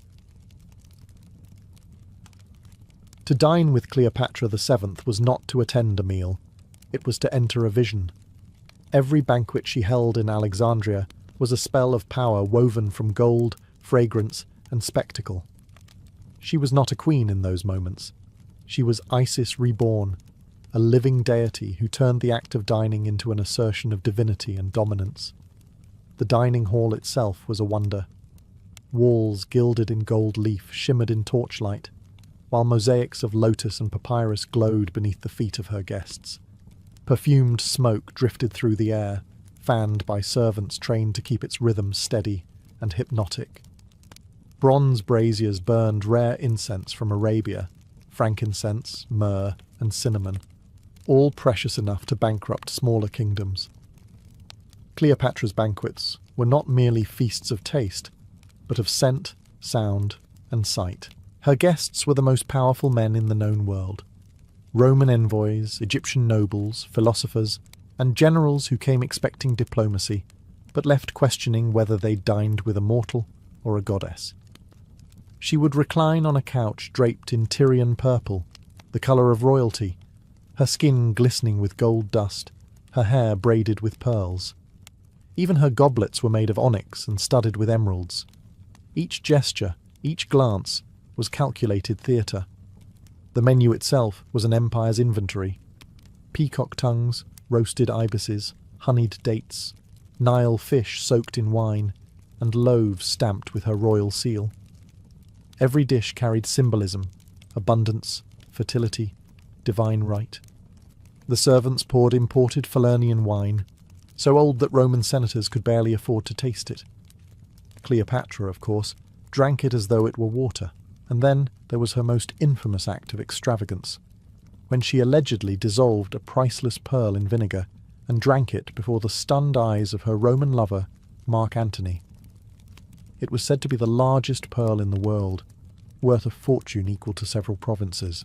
To dine with Cleopatra VII was not to attend a meal, it was to enter a vision. Every banquet she held in Alexandria was a spell of power woven from gold, fragrance, and spectacle. She was not a queen in those moments. She was Isis reborn, a living deity who turned the act of dining into an assertion of divinity and dominance. The dining hall itself was a wonder. Walls gilded in gold leaf shimmered in torchlight, while mosaics of lotus and papyrus glowed beneath the feet of her guests. Perfumed smoke drifted through the air, fanned by servants trained to keep its rhythm steady and hypnotic. Bronze braziers burned rare incense from Arabia, frankincense, myrrh, and cinnamon, all precious enough to bankrupt smaller kingdoms. Cleopatra's banquets were not merely feasts of taste, but of scent, sound, and sight. Her guests were the most powerful men in the known world. Roman envoys, Egyptian nobles, philosophers, and generals who came expecting diplomacy, but left questioning whether they dined with a mortal or a goddess. She would recline on a couch draped in Tyrian purple, the colour of royalty, her skin glistening with gold dust, her hair braided with pearls. Even her goblets were made of onyx and studded with emeralds. Each gesture, each glance, was calculated theatre. The menu itself was an empire's inventory. Peacock tongues, roasted ibises, honeyed dates, Nile fish soaked in wine, and loaves stamped with her royal seal. Every dish carried symbolism, abundance, fertility, divine right. The servants poured imported Falernian wine, so old that Roman senators could barely afford to taste it. Cleopatra, of course, drank it as though it were water, and then there was her most infamous act of extravagance, when she allegedly dissolved a priceless pearl in vinegar and drank it before the stunned eyes of her Roman lover, Mark Antony. It was said to be the largest pearl in the world, worth a fortune equal to several provinces.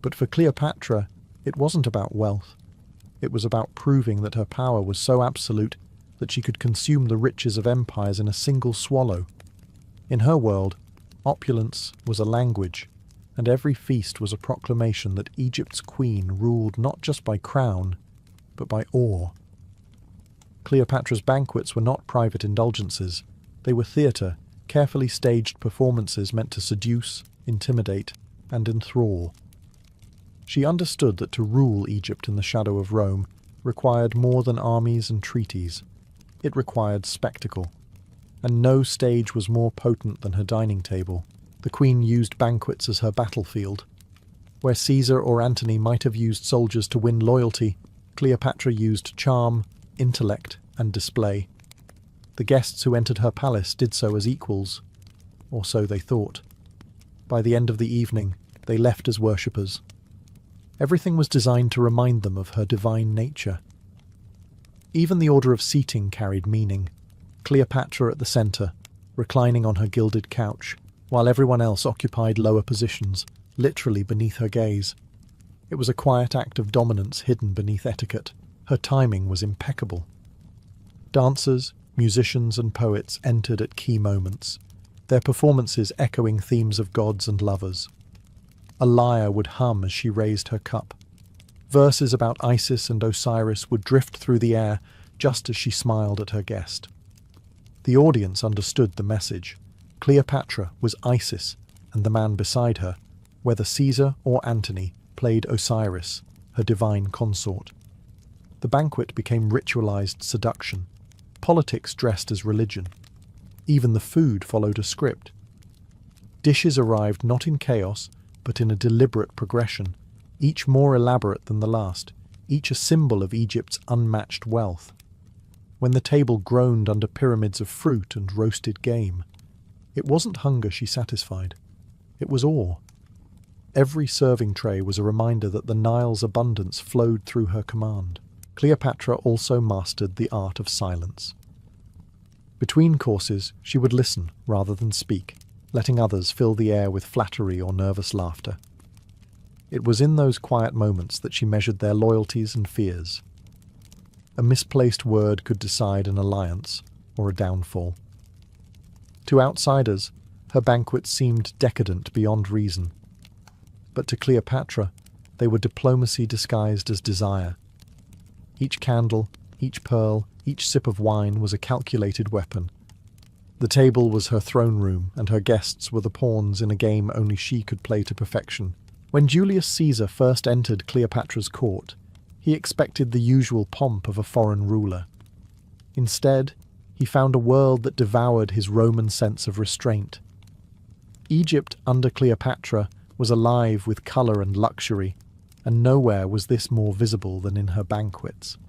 But for Cleopatra, it wasn't about wealth. It was about proving that her power was so absolute that she could consume the riches of empires in a single swallow. In her world, opulence was a language, and every feast was a proclamation that Egypt's queen ruled not just by crown, but by awe. Cleopatra's banquets were not private indulgences. They were theatre, carefully staged performances meant to seduce, intimidate, and enthrall. She understood that to rule Egypt in the shadow of Rome required more than armies and treaties. It required spectacle. And no stage was more potent than her dining table. The queen used banquets as her battlefield. Where Caesar or Antony might have used soldiers to win loyalty, Cleopatra used charm, intellect, and display. The guests who entered her palace did so as equals, or so they thought. By the end of the evening, they left as worshippers. Everything was designed to remind them of her divine nature. Even the order of seating carried meaning. Cleopatra at the centre, reclining on her gilded couch, while everyone else occupied lower positions, literally beneath her gaze. It was a quiet act of dominance hidden beneath etiquette. Her timing was impeccable. Dancers, musicians, and poets entered at key moments, their performances echoing themes of gods and lovers. A lyre would hum as she raised her cup. Verses about Isis and Osiris would drift through the air just as she smiled at her guest. The audience understood the message. Cleopatra was Isis, and the man beside her, whether Caesar or Antony, played Osiris, her divine consort. The banquet became ritualized seduction. Politics dressed as religion. Even the food followed a script. Dishes arrived not in chaos, but in a deliberate progression, each more elaborate than the last, each a symbol of Egypt's unmatched wealth. When the table groaned under pyramids of fruit and roasted game, it wasn't hunger she satisfied. It was awe. Every serving tray was a reminder that the Nile's abundance flowed through her command. Cleopatra also mastered the art of silence. Between courses, she would listen rather than speak, letting others fill the air with flattery or nervous laughter. It was in those quiet moments that she measured their loyalties and fears. A misplaced word could decide an alliance or a downfall. To outsiders, her banquets seemed decadent beyond reason. But to Cleopatra, they were diplomacy disguised as desire. Each candle, each pearl, each sip of wine was a calculated weapon. The table was her throne room, and her guests were the pawns in a game only she could play to perfection. When Julius Caesar first entered Cleopatra's court, he expected the usual pomp of a foreign ruler. Instead, he found a world that devoured his Roman sense of restraint. Egypt under Cleopatra was alive with colour and luxury, and nowhere was this more visible than in her banquets.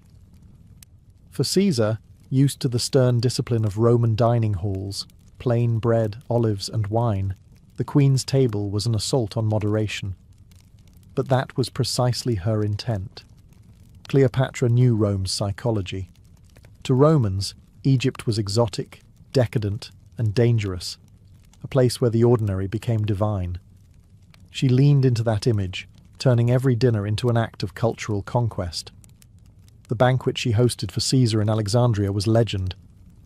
For Caesar, used to the stern discipline of Roman dining halls, plain bread, olives, and wine, the Queen's table was an assault on moderation. But that was precisely her intent. Cleopatra knew Rome's psychology. To Romans, Egypt was exotic, decadent, and dangerous, a place where the ordinary became divine. She leaned into that image, turning every dinner into an act of cultural conquest. The banquet she hosted for Caesar in Alexandria was legend: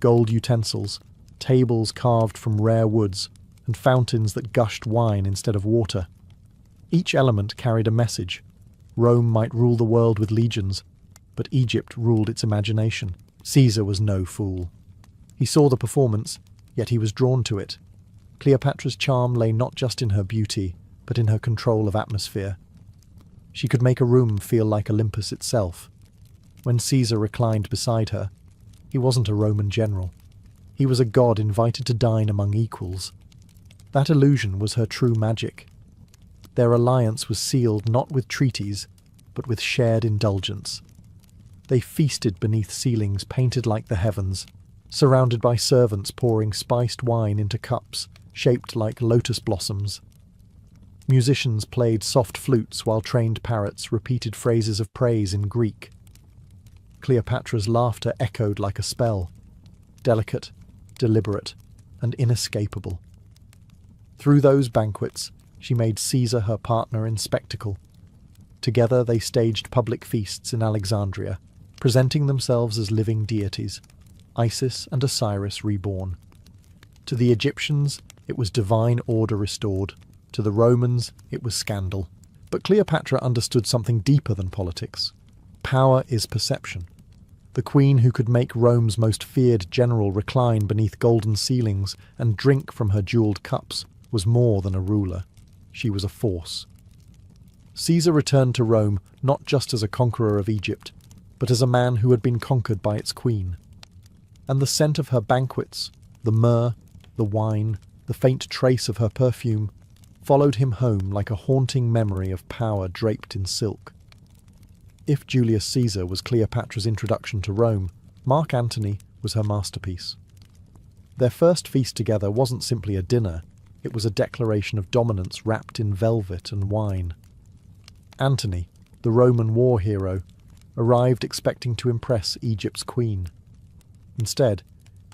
gold utensils, tables carved from rare woods, and fountains that gushed wine instead of water. Each element carried a message. Rome might rule the world with legions, but Egypt ruled its imagination. Caesar was no fool. He saw the performance, yet he was drawn to it. Cleopatra's charm lay not just in her beauty, but in her control of atmosphere. She could make a room feel like Olympus itself. When Caesar reclined beside her, he wasn't a Roman general. He was a god invited to dine among equals. That illusion was her true magic. Their alliance was sealed not with treaties, but with shared indulgence. They feasted beneath ceilings painted like the heavens, surrounded by servants pouring spiced wine into cups shaped like lotus blossoms. Musicians played soft flutes while trained parrots repeated phrases of praise in Greek. Cleopatra's laughter echoed like a spell, delicate, deliberate, and inescapable. Through those banquets, she made Caesar her partner in spectacle. Together they staged public feasts in Alexandria, presenting themselves as living deities, Isis and Osiris reborn. To the Egyptians, it was divine order restored. To the Romans, it was scandal. But Cleopatra understood something deeper than politics. Power is perception. The queen who could make Rome's most feared general recline beneath golden ceilings and drink from her jewelled cups was more than a ruler. She was a force. Caesar returned to Rome not just as a conqueror of Egypt, but as a man who had been conquered by its queen. And the scent of her banquets, the myrrh, the wine, the faint trace of her perfume, followed him home like a haunting memory of power draped in silk. If Julius Caesar was Cleopatra's introduction to Rome, Mark Antony was her masterpiece. Their first feast together wasn't simply a dinner, it was a declaration of dominance wrapped in velvet and wine. Antony, the Roman war hero, arrived expecting to impress Egypt's queen. Instead,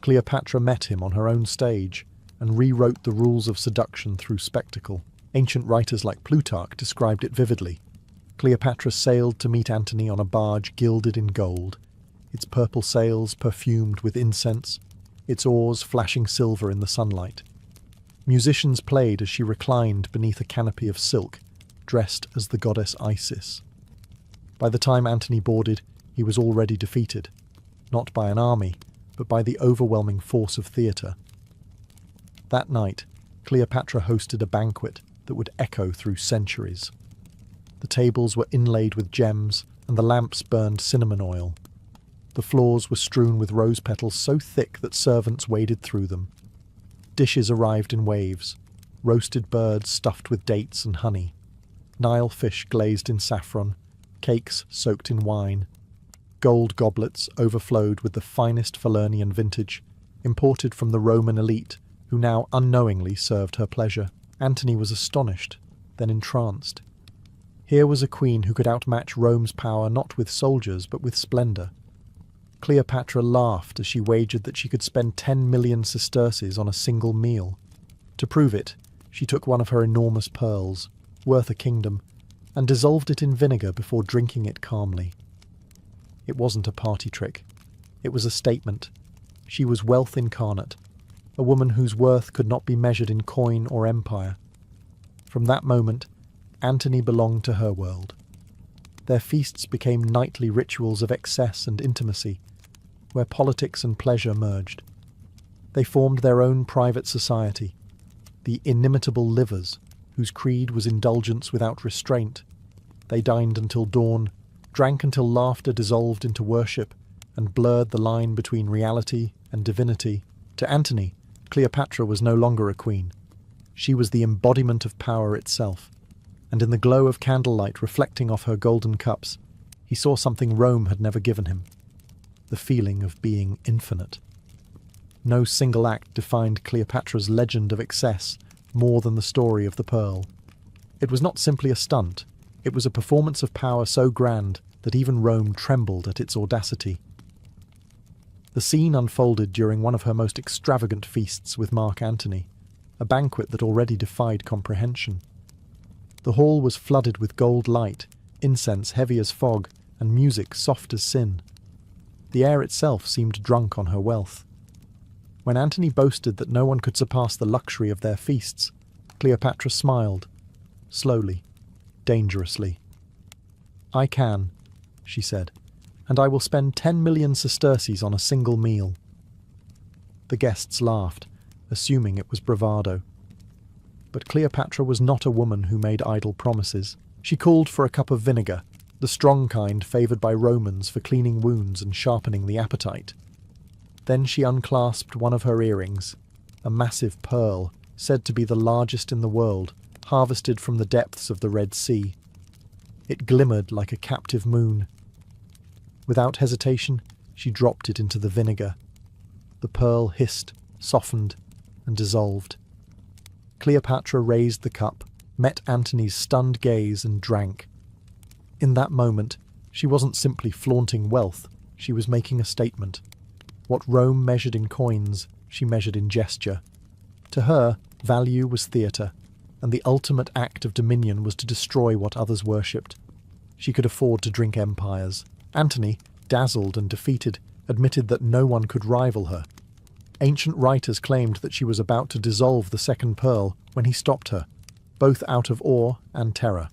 Cleopatra met him on her own stage and rewrote the rules of seduction through spectacle. Ancient writers like Plutarch described it vividly. Cleopatra sailed to meet Antony on a barge gilded in gold, its purple sails perfumed with incense, its oars flashing silver in the sunlight. Musicians played as she reclined beneath a canopy of silk, dressed as the goddess Isis. By the time Antony boarded, he was already defeated, not by an army, but by the overwhelming force of theatre. That night, Cleopatra hosted a banquet that would echo through centuries. The tables were inlaid with gems, and the lamps burned cinnamon oil. The floors were strewn with rose petals so thick that servants waded through them. Dishes arrived in waves, roasted birds stuffed with dates and honey, Nile fish glazed in saffron, cakes soaked in wine. Gold goblets overflowed with the finest Falernian vintage, imported from the Roman elite, who now unknowingly served her pleasure. Antony was astonished, then entranced. Here was a queen who could outmatch Rome's power not with soldiers but with splendour. Cleopatra laughed as she wagered that she could spend 10 million sesterces on a single meal. To prove it, she took one of her enormous pearls, worth a kingdom, and dissolved it in vinegar before drinking it calmly. It wasn't a party trick. It was a statement. She was wealth incarnate, a woman whose worth could not be measured in coin or empire. From that moment, Antony belonged to her world. Their feasts became nightly rituals of excess and intimacy, where politics and pleasure merged. They formed their own private society, the inimitable livers, whose creed was indulgence without restraint. They dined until dawn, drank until laughter dissolved into worship, and blurred the line between reality and divinity. To Antony, Cleopatra was no longer a queen. She was the embodiment of power itself, and in the glow of candlelight reflecting off her golden cups, he saw something Rome had never given him: the feeling of being infinite. No single act defined Cleopatra's legend of excess more than the story of the pearl. It was not simply a stunt, it was a performance of power so grand that even Rome trembled at its audacity. The scene unfolded during one of her most extravagant feasts with Mark Antony, a banquet that already defied comprehension. The hall was flooded with gold light, incense heavy as fog, and music soft as sin. The air itself seemed drunk on her wealth. When Antony boasted that no one could surpass the luxury of their feasts, Cleopatra smiled, slowly, dangerously. "I can," she said, "and I will spend 10 million sesterces on a single meal." The guests laughed, assuming it was bravado. But Cleopatra was not a woman who made idle promises. She called for a cup of vinegar, the strong kind favoured by Romans for cleaning wounds and sharpening the appetite. Then she unclasped one of her earrings, a massive pearl, said to be the largest in the world, harvested from the depths of the Red Sea. It glimmered like a captive moon. Without hesitation, she dropped it into the vinegar. The pearl hissed, softened, and dissolved. Cleopatra raised the cup, met Antony's stunned gaze, and drank. In that moment, she wasn't simply flaunting wealth, she was making a statement. What Rome measured in coins, she measured in gesture. To her, value was theatre, and the ultimate act of dominion was to destroy what others worshipped. She could afford to drink empires. Antony, dazzled and defeated, admitted that no one could rival her. Ancient writers claimed that she was about to dissolve the second pearl when he stopped her, both out of awe and terror.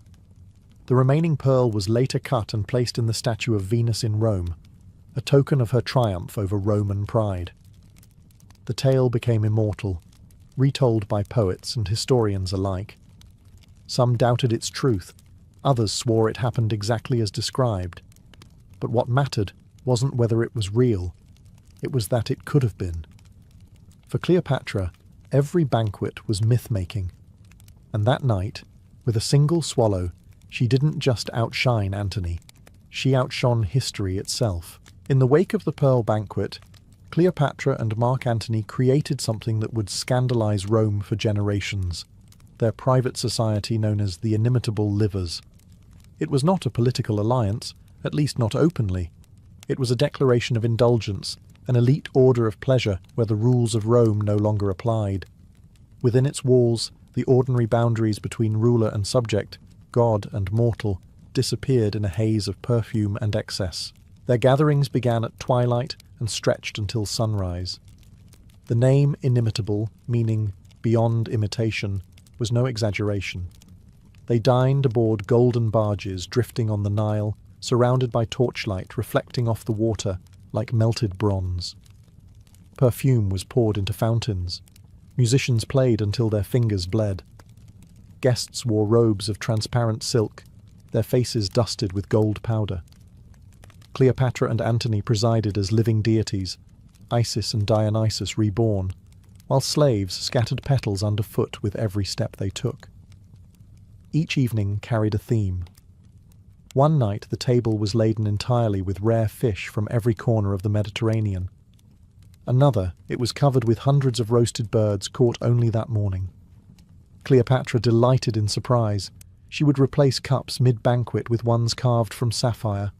The remaining pearl was later cut and placed in the statue of Venus in Rome, a token of her triumph over Roman pride. The tale became immortal, retold by poets and historians alike. Some doubted its truth, others swore it happened exactly as described. But what mattered wasn't whether it was real, it was that it could have been. For Cleopatra, every banquet was myth-making. And that night, with a single swallow, she didn't just outshine Antony, she outshone history itself. In the wake of the Pearl Banquet, Cleopatra and Mark Antony created something that would scandalize Rome for generations, their private society known as the Inimitable Livers. It was not a political alliance, at least not openly. It was a declaration of indulgence, an elite order of pleasure where the rules of Rome no longer applied. Within its walls, the ordinary boundaries between ruler and subject, god and mortal, disappeared in a haze of perfume and excess. Their gatherings began at twilight and stretched until sunrise. The name Inimitable, meaning beyond imitation, was no exaggeration. They dined aboard golden barges drifting on the Nile, surrounded by torchlight reflecting off the water like melted bronze. Perfume was poured into fountains. Musicians played until their fingers bled. Guests wore robes of transparent silk, their faces dusted with gold powder. Cleopatra and Antony presided as living deities, Isis and Dionysus reborn, while slaves scattered petals underfoot with every step they took. Each evening carried a theme. One night the table was laden entirely with rare fish from every corner of the Mediterranean. Another, it was covered with hundreds of roasted birds caught only that morning. Cleopatra delighted in surprise. She would replace cups mid-banquet with ones carved from sapphire,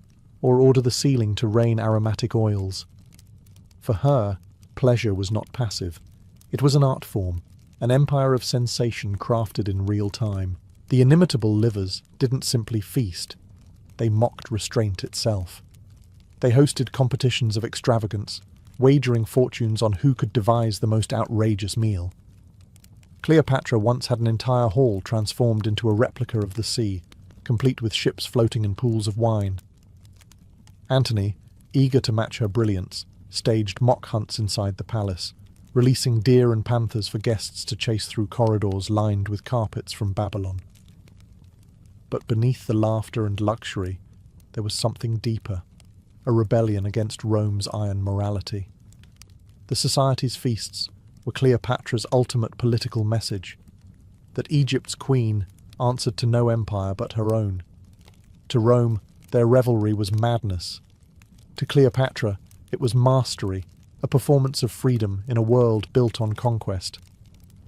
or order the ceiling to rain aromatic oils. For her, pleasure was not passive. It was an art form, an empire of sensation crafted in real time. The inimitable livers didn't simply feast. They mocked restraint itself. They hosted competitions of extravagance, wagering fortunes on who could devise the most outrageous meal. Cleopatra once had an entire hall transformed into a replica of the sea, complete with ships floating in pools of wine. Antony, eager to match her brilliance, staged mock hunts inside the palace, releasing deer and panthers for guests to chase through corridors lined with carpets from Babylon. But beneath the laughter and luxury, there was something deeper, a rebellion against Rome's iron morality. The society's feasts were Cleopatra's ultimate political message, that Egypt's queen answered to no empire but her own. To Rome, their revelry was madness. To Cleopatra, it was mastery, a performance of freedom in a world built on conquest.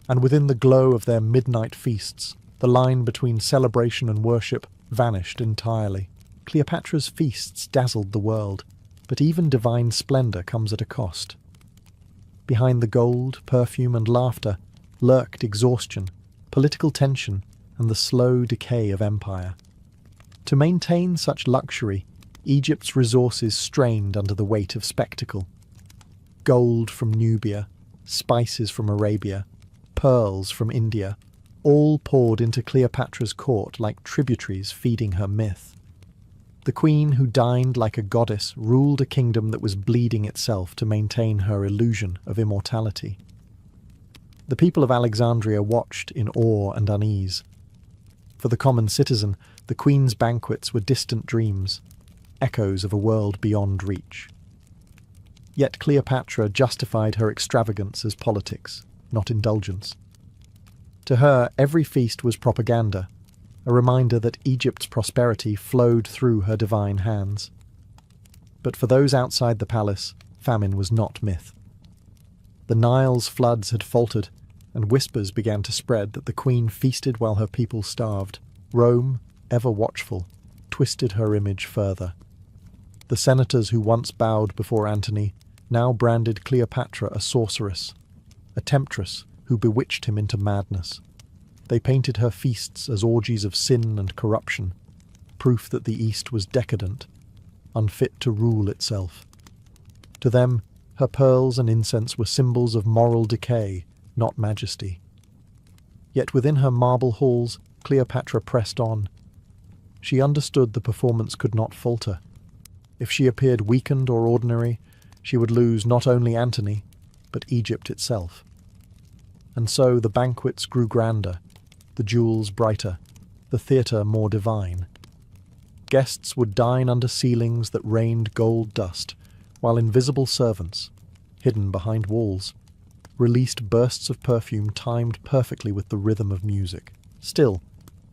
And within the glow of their midnight feasts, the line between celebration and worship vanished entirely. Cleopatra's feasts dazzled the world, but even divine splendor comes at a cost. Behind the gold, perfume, and laughter lurked exhaustion, political tension, and the slow decay of empire. To maintain such luxury, Egypt's resources strained under the weight of spectacle. Gold from Nubia, spices from Arabia, pearls from India, all poured into Cleopatra's court like tributaries feeding her myth. The queen who dined like a goddess ruled a kingdom that was bleeding itself to maintain her illusion of immortality. The people of Alexandria watched in awe and unease. For the common citizen, the queen's banquets were distant dreams, echoes of a world beyond reach. Yet Cleopatra justified her extravagance as politics, not indulgence. To her, every feast was propaganda, a reminder that Egypt's prosperity flowed through her divine hands. But for those outside the palace, famine was not myth. The Nile's floods had faltered, and whispers began to spread that the queen feasted while her people starved. Rome, ever watchful, twisted her image further. The senators who once bowed before Antony now branded Cleopatra a sorceress, a temptress who bewitched him into madness. They painted her feasts as orgies of sin and corruption, proof that the East was decadent, unfit to rule itself. To them, her pearls and incense were symbols of moral decay, not majesty. Yet within her marble halls, Cleopatra pressed on. She understood the performance could not falter. If she appeared weakened or ordinary, she would lose not only Antony, but Egypt itself. And so the banquets grew grander, the jewels brighter, the theatre more divine. Guests would dine under ceilings that rained gold dust, while invisible servants, hidden behind walls, released bursts of perfume timed perfectly with the rhythm of music. Still,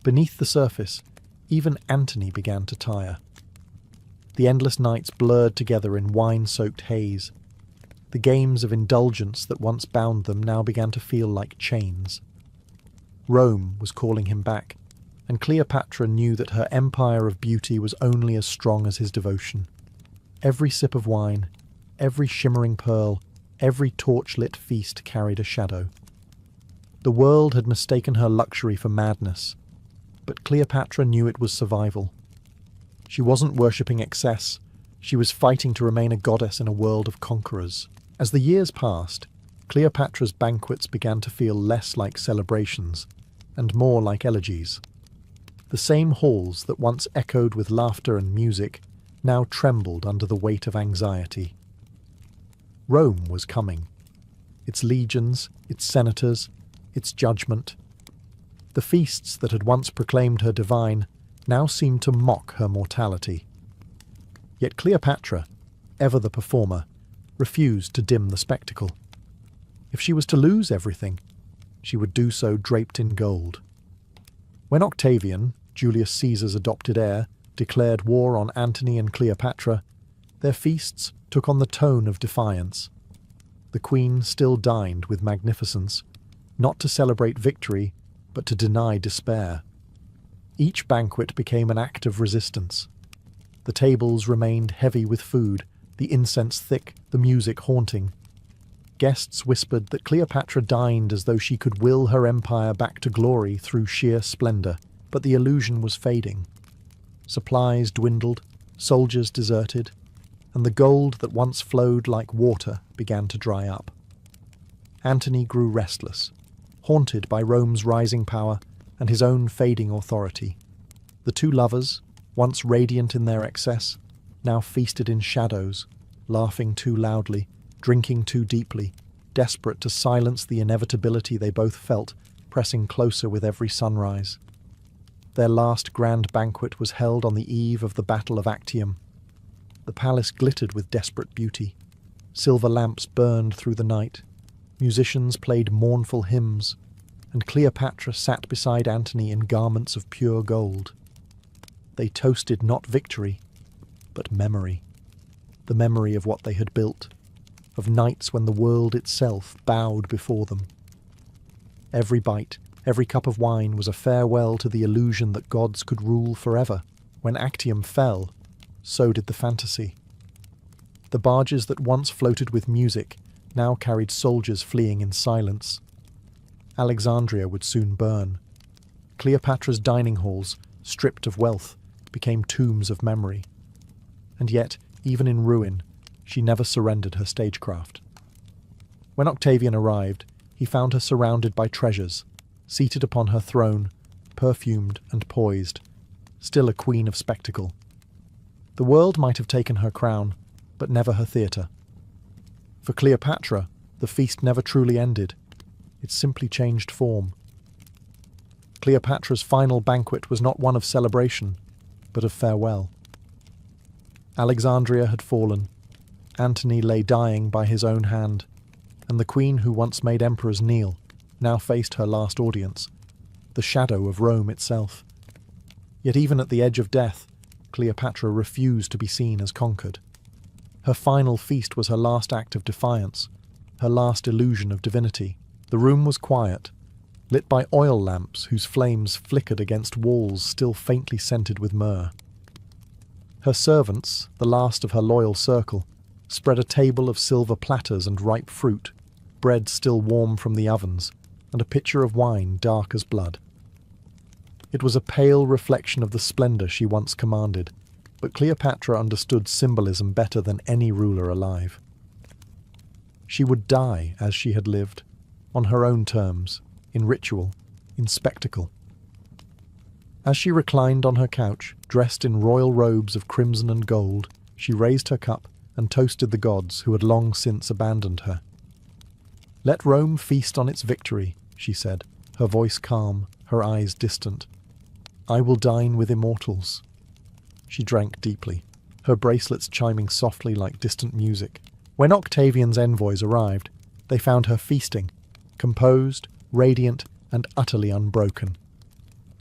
beneath the surface, even Antony began to tire. The endless nights blurred together in wine-soaked haze. The games of indulgence that once bound them now began to feel like chains. Rome was calling him back, and Cleopatra knew that her empire of beauty was only as strong as his devotion. Every sip of wine, every shimmering pearl, every torch-lit feast carried a shadow. The world had mistaken her luxury for madness, but Cleopatra knew it was survival. She wasn't worshipping excess, she was fighting to remain a goddess in a world of conquerors. As the years passed, Cleopatra's banquets began to feel less like celebrations, and more like elegies. The same halls that once echoed with laughter and music now trembled under the weight of anxiety. Rome was coming. Its legions, its senators, its judgment. The feasts that had once proclaimed her divine now seemed to mock her mortality. Yet Cleopatra, ever the performer, refused to dim the spectacle. If she was to lose everything, she would do so draped in gold. When Octavian, Julius Caesar's adopted heir, declared war on Antony and Cleopatra, their feasts took on the tone of defiance. The queen still dined with magnificence, not to celebrate victory, but to deny despair. Each banquet became an act of resistance. The tables remained heavy with food, the incense thick, the music haunting. Guests whispered that Cleopatra dined as though she could will her empire back to glory through sheer splendor, but the illusion was fading. Supplies dwindled, soldiers deserted, and the gold that once flowed like water began to dry up. Antony grew restless, haunted by Rome's rising power and his own fading authority. The two lovers, once radiant in their excess, now feasted in shadows, laughing too loudly, drinking too deeply, desperate to silence the inevitability they both felt, pressing closer with every sunrise. Their last grand banquet was held on the eve of the Battle of Actium. The palace glittered with desperate beauty. Silver lamps burned through the night. Musicians played mournful hymns, and Cleopatra sat beside Antony in garments of pure gold. They toasted not victory, but memory. The memory of what they had built, of nights when the world itself bowed before them. Every bite, every cup of wine was a farewell to the illusion that gods could rule forever. When Actium fell, so did the fantasy. The barges that once floated with music now carried soldiers fleeing in silence. Alexandria would soon burn. Cleopatra's dining halls, stripped of wealth, became tombs of memory. And yet, even in ruin, she never surrendered her stagecraft. When Octavian arrived, he found her surrounded by treasures, seated upon her throne, perfumed and poised, still a queen of spectacle. The world might have taken her crown, but never her theatre. For Cleopatra, the feast never truly ended. It simply changed form. Cleopatra's final banquet was not one of celebration, but of farewell. Alexandria had fallen. Antony lay dying by his own hand, and the queen who once made emperors kneel now faced her last audience, the shadow of Rome itself. Yet even at the edge of death, Cleopatra refused to be seen as conquered. Her final feast was her last act of defiance, her last illusion of divinity. The room was quiet, lit by oil lamps whose flames flickered against walls still faintly scented with myrrh. Her servants, the last of her loyal circle, spread a table of silver platters and ripe fruit, bread still warm from the ovens, and a pitcher of wine dark as blood. It was a pale reflection of the splendor she once commanded, but Cleopatra understood symbolism better than any ruler alive. She would die as she had lived, on her own terms, in ritual, in spectacle. As she reclined on her couch, dressed in royal robes of crimson and gold, she raised her cup and toasted the gods who had long since abandoned her. "Let Rome feast on its victory," she said, her voice calm, her eyes distant. "I will dine with immortals." She drank deeply, her bracelets chiming softly like distant music. When Octavian's envoys arrived, they found her feasting, composed, radiant, and utterly unbroken.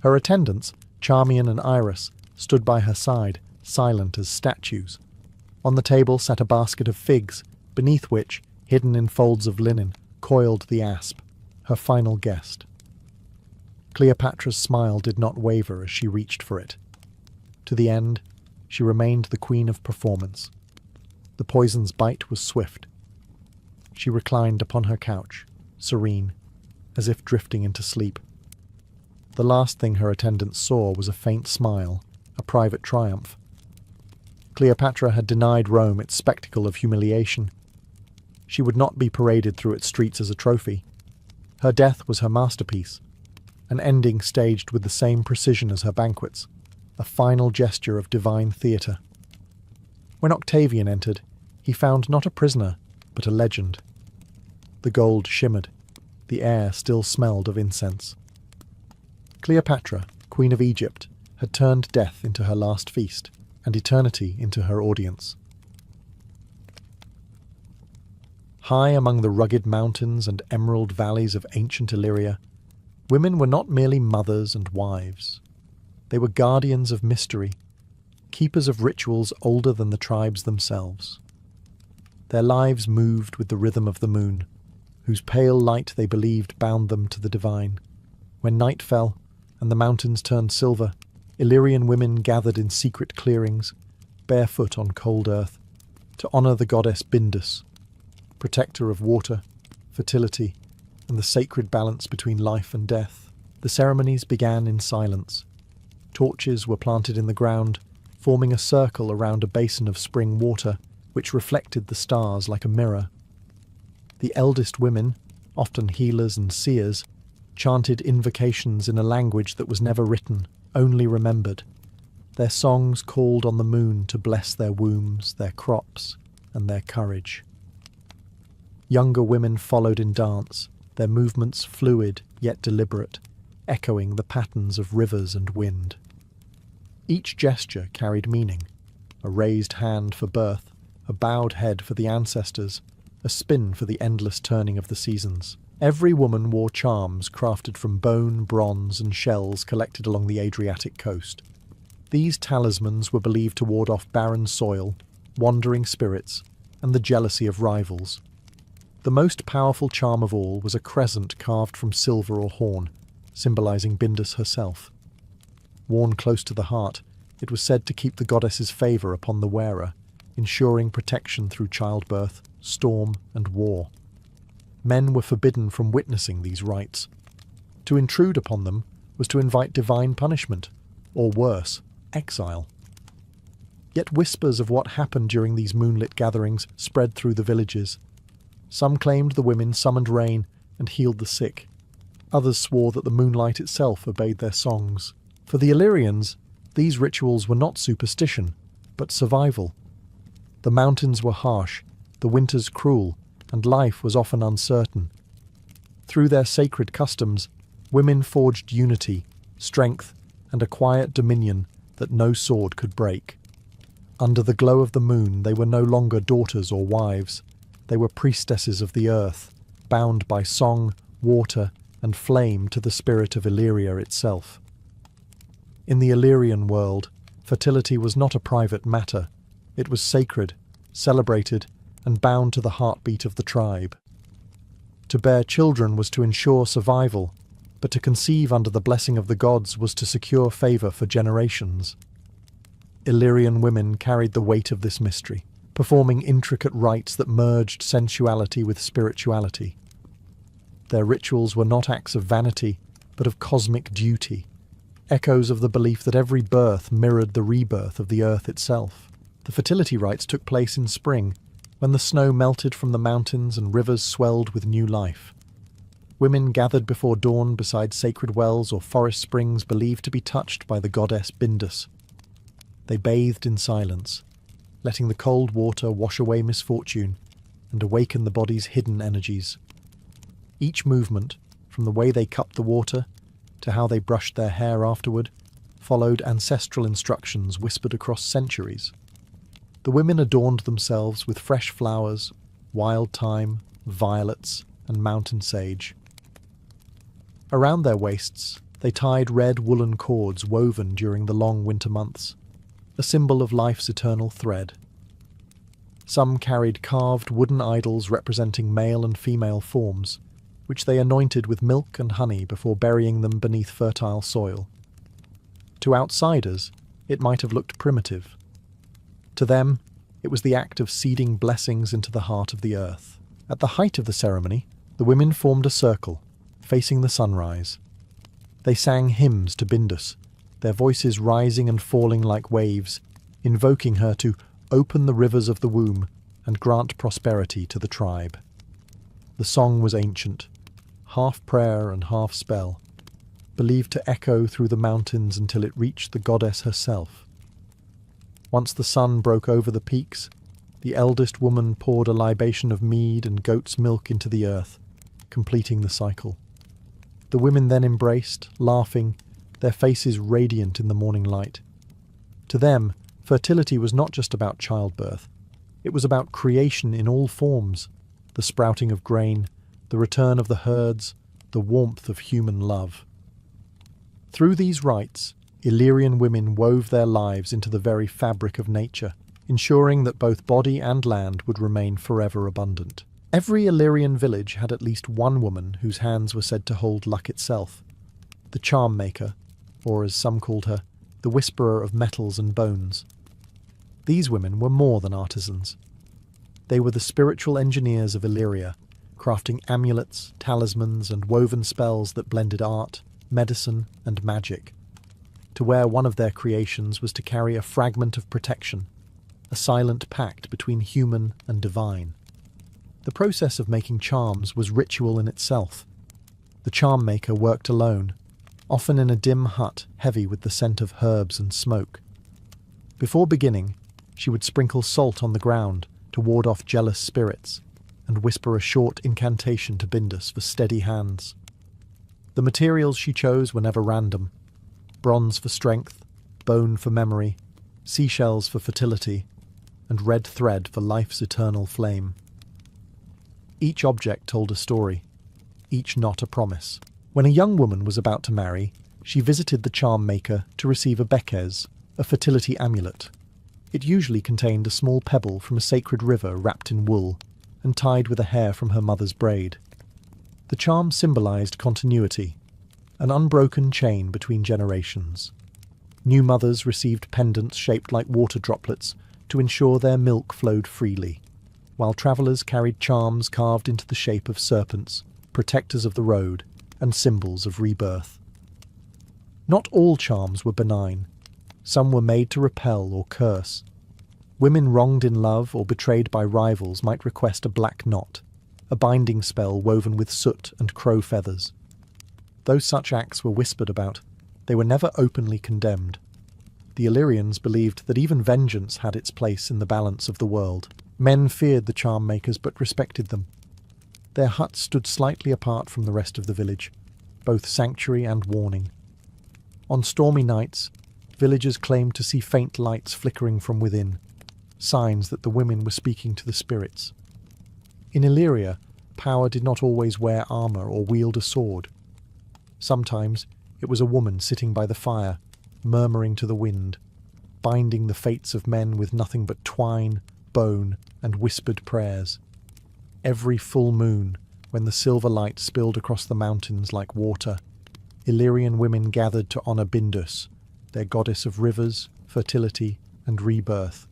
Her attendants, Charmian and Iris, stood by her side, silent as statues. On the table sat a basket of figs, beneath which, hidden in folds of linen, coiled the asp, her final guest. Cleopatra's smile did not waver as she reached for it. To the end, she remained the queen of performance. The poison's bite was swift. She reclined upon her couch, serene, as if drifting into sleep. The last thing her attendants saw was a faint smile, a private triumph. Cleopatra had denied Rome its spectacle of humiliation. She would not be paraded through its streets as a trophy. Her death was her masterpiece, an ending staged with the same precision as her banquets, a final gesture of divine theatre. When Octavian entered, he found not a prisoner, but a legend. The gold shimmered. The air still smelled of incense. Cleopatra, Queen of Egypt, had turned death into her last feast, and eternity into her audience. High among the rugged mountains and emerald valleys of ancient Illyria, women were not merely mothers and wives. They were guardians of mystery, keepers of rituals older than the tribes themselves. Their lives moved with the rhythm of the moon, whose pale light they believed bound them to the divine. When night fell and the mountains turned silver, Illyrian women gathered in secret clearings, barefoot on cold earth, to honour the goddess Bindus, protector of water, fertility, and the sacred balance between life and death. The ceremonies began in silence. Torches were planted in the ground, forming a circle around a basin of spring water, which reflected the stars like a mirror. The eldest women, often healers and seers, chanted invocations in a language that was never written, only remembered. Their songs called on the moon to bless their wombs, their crops, and their courage. Younger women followed in dance, their movements fluid yet deliberate, echoing the patterns of rivers and wind. Each gesture carried meaning: a raised hand for birth, a bowed head for the ancestors, a spin for the endless turning of the seasons. Every woman wore charms crafted from bone, bronze, and shells collected along the Adriatic coast. These talismans were believed to ward off barren soil, wandering spirits, and the jealousy of rivals. The most powerful charm of all was a crescent carved from silver or horn, symbolizing Bindus herself. Worn close to the heart, it was said to keep the goddess's favour upon the wearer, ensuring protection through childbirth, storm, and war. Men were forbidden from witnessing these rites. To intrude upon them was to invite divine punishment, or worse, exile. Yet whispers of what happened during these moonlit gatherings spread through the villages. Some claimed the women summoned rain and healed the sick. Others swore that the moonlight itself obeyed their songs. For the Illyrians, these rituals were not superstition, but survival. The mountains were harsh, the winters cruel, and life was often uncertain. Through their sacred customs, women forged unity, strength, and a quiet dominion that no sword could break. Under the glow of the moon, they were no longer daughters or wives. They were priestesses of the earth, bound by song, water, and flame to the spirit of Illyria itself. In the Illyrian world, fertility was not a private matter. It was sacred, celebrated, and bound to the heartbeat of the tribe. To bear children was to ensure survival, but to conceive under the blessing of the gods was to secure favour for generations. Illyrian women carried the weight of this mystery, performing intricate rites that merged sensuality with spirituality. Their rituals were not acts of vanity, but of cosmic duty, echoes of the belief that every birth mirrored the rebirth of the earth itself. The fertility rites took place in spring, when the snow melted from the mountains and rivers swelled with new life. Women gathered before dawn beside sacred wells or forest springs believed to be touched by the goddess Bindus. They bathed in silence, letting the cold water wash away misfortune and awaken the body's hidden energies. Each movement, from the way they cupped the water to how they brushed their hair afterward, followed ancestral instructions whispered across centuries. The women adorned themselves with fresh flowers, wild thyme, violets, and mountain sage. Around their waists, they tied red woolen cords woven during the long winter months, a symbol of life's eternal thread. Some carried carved wooden idols representing male and female forms, which they anointed with milk and honey before burying them beneath fertile soil. To outsiders, it might have looked primitive. To them, it was the act of seeding blessings into the heart of the earth. At the height of the ceremony, the women formed a circle, facing the sunrise. They sang hymns to Bindus, their voices rising and falling like waves, invoking her to open the rivers of the womb and grant prosperity to the tribe. The song was ancient, half prayer and half spell, believed to echo through the mountains until it reached the goddess herself. Once the sun broke over the peaks, The eldest woman poured a libation of mead and goat's milk into the earth, completing the cycle. The women then embraced, laughing, their faces radiant in the morning light. To them, fertility was not just about childbirth. It was about creation in all forms, the sprouting of grain, the return of the herds, the warmth of human love. Through these rites, Illyrian women wove their lives into the very fabric of nature, ensuring that both body and land would remain forever abundant. Every Illyrian village had at least one woman whose hands were said to hold luck itself, the charm maker, or as some called her, the whisperer of metals and bones. These women were more than artisans. They were the spiritual engineers of Illyria, crafting amulets, talismans, and woven spells that blended art, medicine, and magic. To wear one of their creations was to carry a fragment of protection, a silent pact between human and divine. The process of making charms was ritual in itself. The charm maker worked alone, often in a dim hut heavy with the scent of herbs and smoke. Before beginning, she would sprinkle salt on the ground to ward off jealous spirits and whisper a short incantation to Bindus for steady hands. The materials she chose were never random: bronze for strength, bone for memory, seashells for fertility, and red thread for life's eternal flame. Each object told a story, each knot a promise. When a young woman was about to marry, she visited the charm maker to receive a bekes, a fertility amulet. It usually contained a small pebble from a sacred river wrapped in wool and tied with a hair from her mother's braid. The charm symbolized continuity, an unbroken chain between generations. New mothers received pendants shaped like water droplets to ensure their milk flowed freely, while travellers carried charms carved into the shape of serpents, protectors of the road, and symbols of rebirth. Not all charms were benign. Some were made to repel or curse. Women wronged in love or betrayed by rivals might request a black knot, a binding spell woven with soot and crow feathers. Though such acts were whispered about, they were never openly condemned. The Illyrians believed that even vengeance had its place in the balance of the world. Men feared the charm makers but respected them. Their huts stood slightly apart from the rest of the village, both sanctuary and warning. On stormy nights, villagers claimed to see faint lights flickering from within, signs that the women were speaking to the spirits. In Illyria, power did not always wear armour or wield a sword. Sometimes it was a woman sitting by the fire, murmuring to the wind, binding the fates of men with nothing but twine, bone, and whispered prayers. Every full moon, when the silver light spilled across the mountains like water, Illyrian women gathered to honour Bindus, their goddess of rivers, fertility, and rebirth.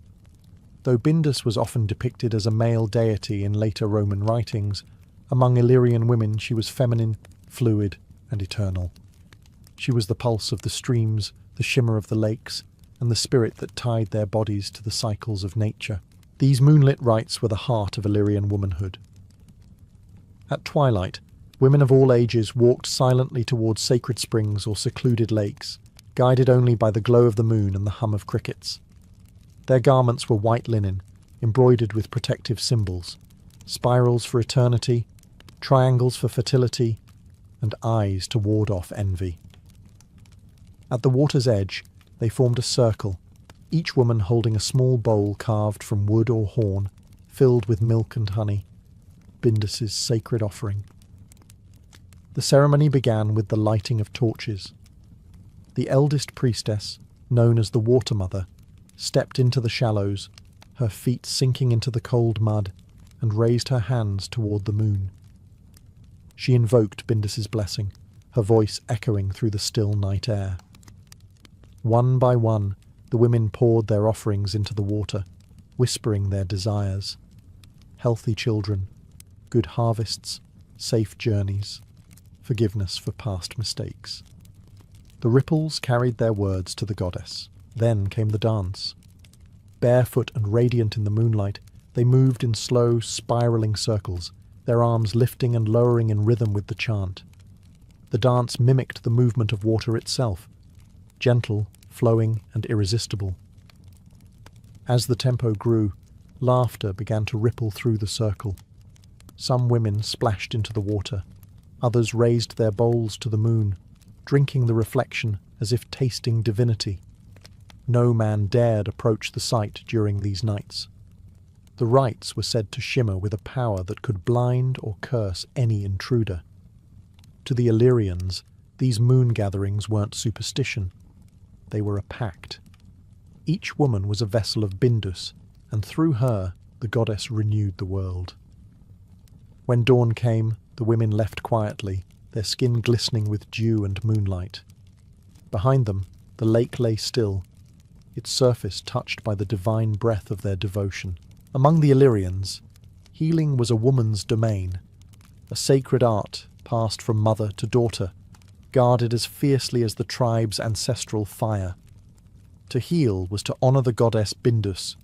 Though Bindus was often depicted as a male deity in later Roman writings, among Illyrian women she was feminine, fluid, and eternal. She was the pulse of the streams, the shimmer of the lakes, and the spirit that tied their bodies to the cycles of nature. These moonlit rites were the heart of Illyrian womanhood. At twilight, women of all ages walked silently towards sacred springs or secluded lakes, guided only by the glow of the moon and the hum of crickets. Their garments were white linen, embroidered with protective symbols, spirals for eternity, triangles for fertility, and eyes to ward off envy. At the water's edge, they formed a circle, each woman holding a small bowl carved from wood or horn, filled with milk and honey, Bindus's sacred offering. The ceremony began with the lighting of torches. The eldest priestess, known as the Water Mother, stepped into the shallows, her feet sinking into the cold mud, and raised her hands toward the moon. She invoked Bindus's blessing, her voice echoing through the still night air. One by one, the women poured their offerings into the water, whispering their desires. Healthy children, good harvests, safe journeys, forgiveness for past mistakes. The ripples carried their words to the goddess. Then came the dance. Barefoot and radiant in the moonlight, they moved in slow, spiralling circles, their arms lifting and lowering in rhythm with the chant. The dance mimicked the movement of water itself, gentle, flowing, and irresistible. As the tempo grew, Laughter began to ripple through the circle. Some women splashed into the water. Others raised their bowls to the moon, drinking the reflection as if tasting divinity. No man dared approach the site during these nights. The rites were said to shimmer with a power that could blind or curse any intruder. To the Illyrians, these moon gatherings weren't superstition. They were a pact. Each woman was a vessel of Bindus, and through her the goddess renewed the world. When dawn came, the women left quietly, their skin glistening with dew and moonlight. Behind them, the lake lay still, its surface touched by the divine breath of their devotion. Among the Illyrians, healing was a woman's domain, a sacred art passed from mother to daughter, guarded as fiercely as the tribe's ancestral fire. To heal was to honour the goddess Bindus,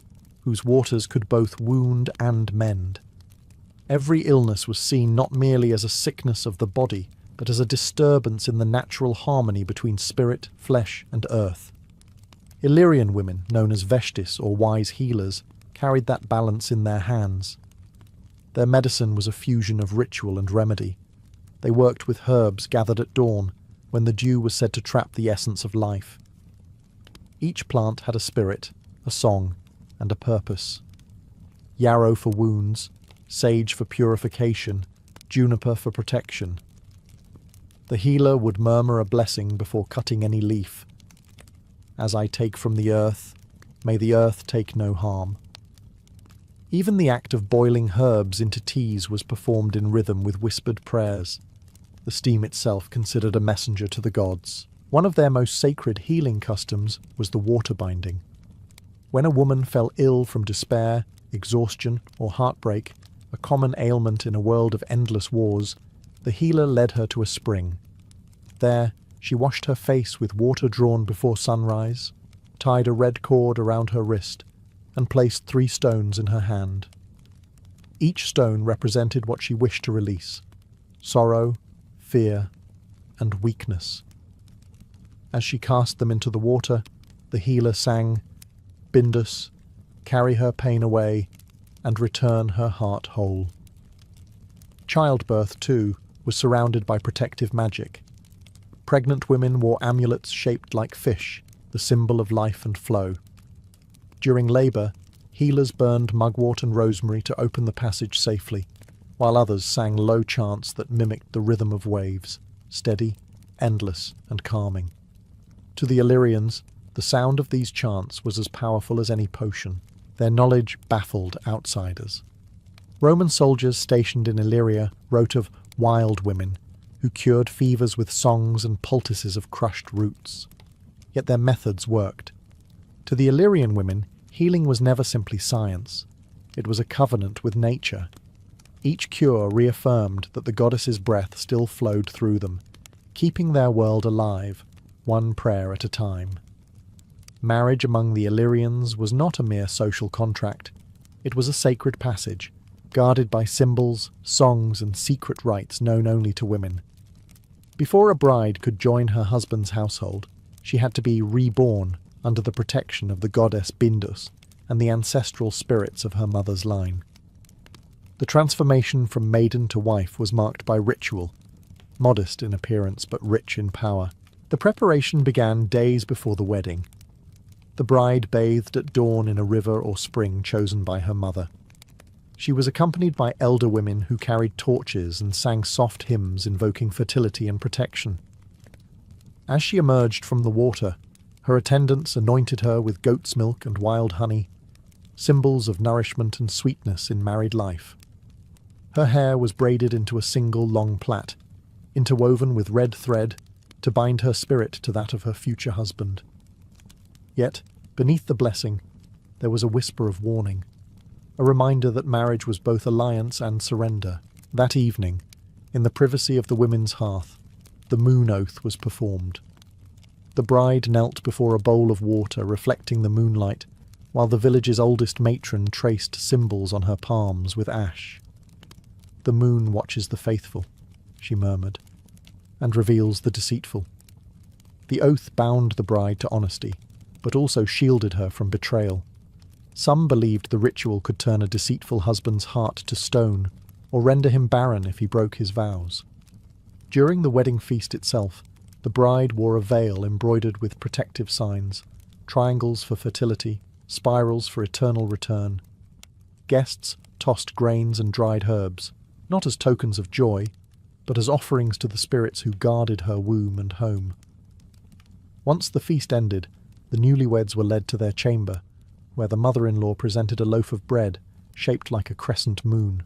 whose waters could both wound and mend. Every illness was seen not merely as a sickness of the body, but as a disturbance in the natural harmony between spirit, flesh, and earth. Illyrian women, known as Veshtis or wise healers, carried that balance in their hands. Their medicine was a fusion of ritual and remedy. They worked with herbs gathered at dawn, when the dew was said to trap the essence of life. Each plant had a spirit, a song, and a purpose. Yarrow for wounds, sage for purification, juniper for protection. The healer would murmur a blessing before cutting any leaf. As I take from the earth, may the earth take no harm. Even the act of boiling herbs into teas was performed in rhythm with whispered prayers, the steam itself considered a messenger to the gods. One of their most sacred healing customs was the water binding. When a woman fell ill from despair, exhaustion, or heartbreak, a common ailment in a world of endless wars, the healer led her to a spring. There, she washed her face with water drawn before sunrise, tied a red cord around her wrist, and placed 3 stones in her hand. Each stone represented what she wished to release: sorrow, fear, and weakness. As she cast them into the water, the healer sang, "Bindus, carry her pain away, and return her heart whole." Childbirth, too, was surrounded by protective magic. Pregnant women wore amulets shaped like fish, the symbol of life and flow. During labour, healers burned mugwort and rosemary to open the passage safely, while others sang low chants that mimicked the rhythm of waves, steady, endless, and calming. To the Illyrians, the sound of these chants was as powerful as any potion. Their knowledge baffled outsiders. Roman soldiers stationed in Illyria wrote of wild women who cured fevers with songs and poultices of crushed roots. Yet their methods worked. To the Illyrian women, healing was never simply science. It was a covenant with nature. Each cure reaffirmed that the goddess's breath still flowed through them, keeping their world alive, one prayer at a time. Marriage among the Illyrians was not a mere social contract. It was a sacred passage, guarded by symbols, songs, and secret rites known only to women. Before a bride could join her husband's household, she had to be reborn under the protection of the goddess Bindus and the ancestral spirits of her mother's line. The transformation from maiden to wife was marked by ritual, modest in appearance but rich in power. The preparation began days before the wedding. The bride bathed at dawn in a river or spring chosen by her mother. She was accompanied by elder women who carried torches and sang soft hymns invoking fertility and protection. As she emerged from the water, her attendants anointed her with goat's milk and wild honey, symbols of nourishment and sweetness in married life. Her hair was braided into a single long plait, interwoven with red thread to bind her spirit to that of her future husband. Yet, beneath the blessing, there was a whisper of warning, a reminder that marriage was both alliance and surrender. That evening, in the privacy of the women's hearth, the moon oath was performed. The bride knelt before a bowl of water reflecting the moonlight, while the village's oldest matron traced symbols on her palms with ash. "The moon watches the faithful," she murmured, "and reveals the deceitful." The oath bound the bride to honesty, but also shielded her from betrayal. Some believed the ritual could turn a deceitful husband's heart to stone, or render him barren if he broke his vows. During the wedding feast itself, the bride wore a veil embroidered with protective signs, triangles for fertility, spirals for eternal return. Guests tossed grains and dried herbs, not as tokens of joy, but as offerings to the spirits who guarded her womb and home. Once the feast ended, the newlyweds were led to their chamber, where the mother-in-law presented a loaf of bread shaped like a crescent moon.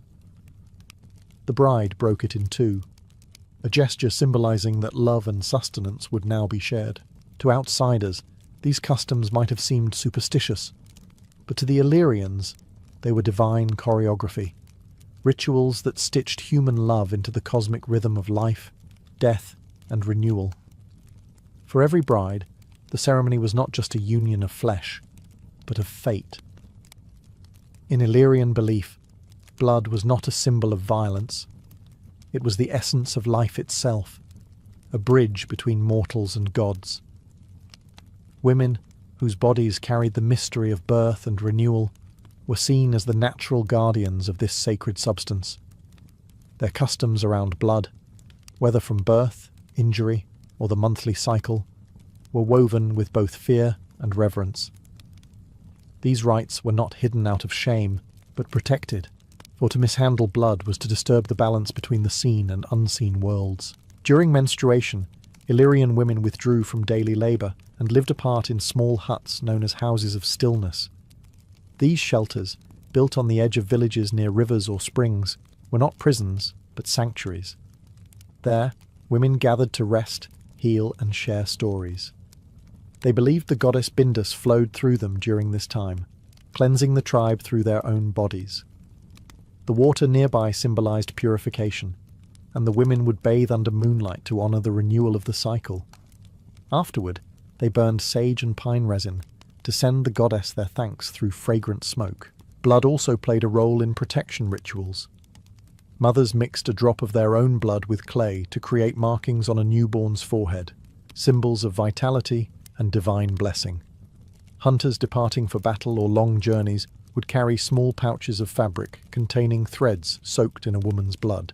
The bride broke it in two, a gesture symbolizing that love and sustenance would now be shared. To outsiders, these customs might have seemed superstitious, but to the Illyrians, they were divine choreography, rituals that stitched human love into the cosmic rhythm of life, death, and renewal. For every bride, the ceremony was not just a union of flesh, but of fate. In Illyrian belief, blood was not a symbol of violence. It was the essence of life itself, a bridge between mortals and gods. Women, whose bodies carried the mystery of birth and renewal, were seen as the natural guardians of this sacred substance. Their customs around blood, whether from birth, injury, or the monthly cycle, were woven with both fear and reverence. These rites were not hidden out of shame, but protected, for to mishandle blood was to disturb the balance between the seen and unseen worlds. During menstruation, Illyrian women withdrew from daily labour and lived apart in small huts known as houses of stillness. These shelters, built on the edge of villages near rivers or springs, were not prisons, but sanctuaries. There, women gathered to rest, heal, and share stories. They believed the goddess Bindus flowed through them during this time, cleansing the tribe through their own bodies. The water nearby symbolized purification, and the women would bathe under moonlight to honor the renewal of the cycle. Afterward, they burned sage and pine resin to send the goddess their thanks through fragrant smoke. Blood also played a role in protection rituals. Mothers mixed a drop of their own blood with clay to create markings on a newborn's forehead, symbols of vitality and divine blessing. Hunters departing for battle or long journeys would carry small pouches of fabric containing threads soaked in a woman's blood,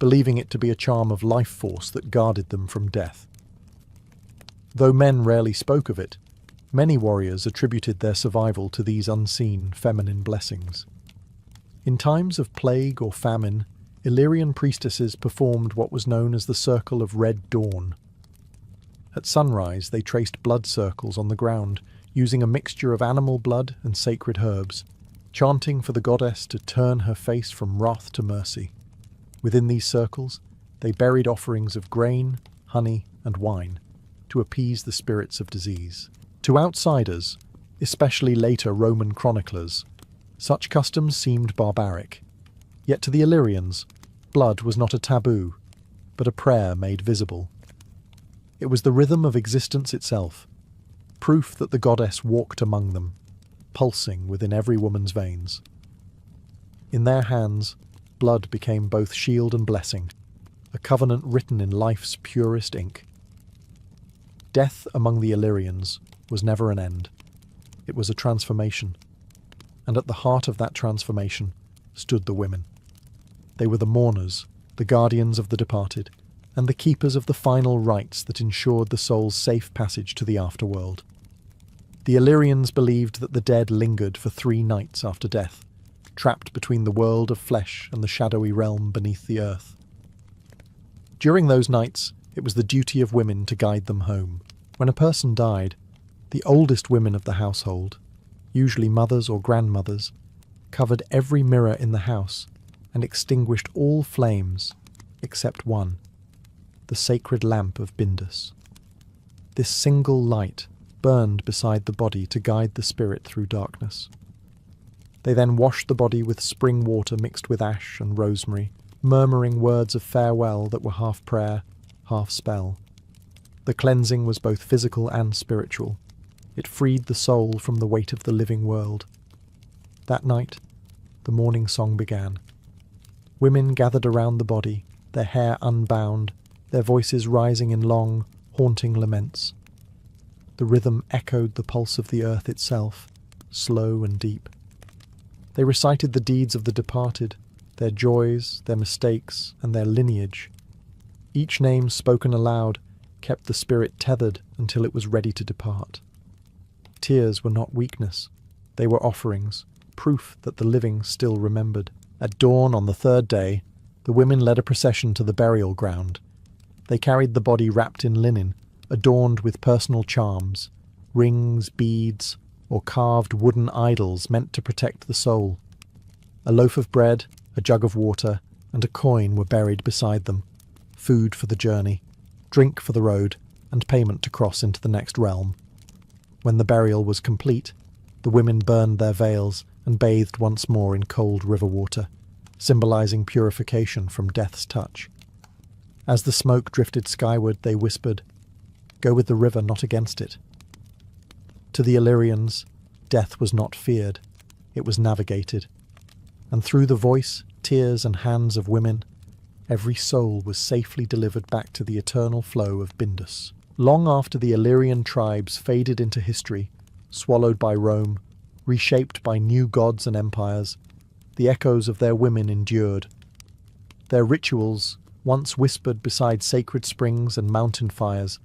believing it to be a charm of life force that guarded them from death. Though men rarely spoke of it, many warriors attributed their survival to these unseen feminine blessings. In times of plague or famine, Illyrian priestesses performed what was known as the Circle of Red Dawn. At sunrise, they traced blood circles on the ground, using a mixture of animal blood and sacred herbs, chanting for the goddess to turn her face from wrath to mercy. Within these circles, they buried offerings of grain, honey, and wine to appease the spirits of disease. To outsiders, especially later Roman chroniclers, such customs seemed barbaric. Yet to the Illyrians, blood was not a taboo, but a prayer made visible. It was the rhythm of existence itself, proof that the goddess walked among them, pulsing within every woman's veins. In their hands, blood became both shield and blessing, a covenant written in life's purest ink. Death among the Illyrians was never an end. It was a transformation. And at the heart of that transformation stood the women. They were the mourners, the guardians of the departed, and the keepers of the final rites that ensured the soul's safe passage to the afterworld. The Illyrians believed that the dead lingered for 3 nights after death, trapped between the world of flesh and the shadowy realm beneath the earth. During those nights, it was the duty of women to guide them home. When a person died, the oldest women of the household, usually mothers or grandmothers, covered every mirror in the house and extinguished all flames except one, the sacred lamp of Bindus. This single light burned beside the body to guide the spirit through darkness. They then washed the body with spring water mixed with ash and rosemary, murmuring words of farewell that were half prayer, half spell. The cleansing was both physical and spiritual. It freed the soul from the weight of the living world. That night, the morning song began. Women gathered around the body, their hair unbound, their voices rising in long, haunting laments. The rhythm echoed the pulse of the earth itself, slow and deep. They recited the deeds of the departed, their joys, their mistakes, and their lineage. Each name spoken aloud kept the spirit tethered until it was ready to depart. Tears were not weakness. They were offerings, proof that the living still remembered. At dawn on the third day, the women led a procession to the burial ground. They carried the body wrapped in linen, adorned with personal charms, rings, beads, or carved wooden idols meant to protect the soul. A loaf of bread, a jug of water, and a coin were buried beside them, food for the journey, drink for the road, and payment to cross into the next realm. When the burial was complete, the women burned their veils and bathed once more in cold river water, symbolizing purification from death's touch. As the smoke drifted skyward, they whispered, "Go with the river, not against it." To the Illyrians, death was not feared, it was navigated. And through the voice, tears, and hands of women, every soul was safely delivered back to the eternal flow of Bindus. Long after the Illyrian tribes faded into history, swallowed by Rome, reshaped by new gods and empires, the echoes of their women endured. Their rituals, once whispered beside sacred springs and mountain fires,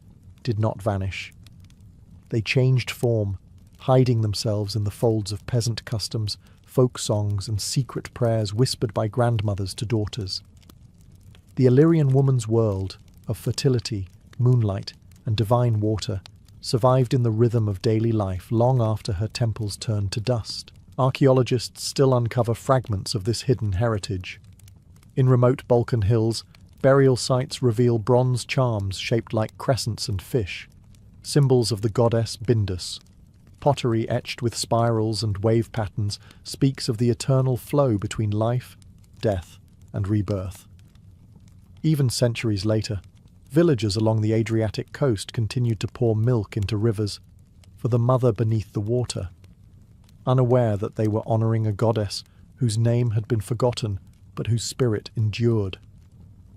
did not vanish. They changed form, hiding themselves in the folds of peasant customs, folk songs, and secret prayers whispered by grandmothers to daughters. The Illyrian woman's world of fertility, moonlight, and divine water survived in the rhythm of daily life long after her temples turned to dust. Archaeologists still uncover fragments of this hidden heritage. In remote Balkan hills, burial sites reveal bronze charms shaped like crescents and fish, symbols of the goddess Bindus. Pottery etched with spirals and wave patterns speaks of the eternal flow between life, death, and rebirth. Even centuries later, villagers along the Adriatic coast continued to pour milk into rivers for the mother beneath the water, unaware that they were honouring a goddess whose name had been forgotten but whose spirit endured.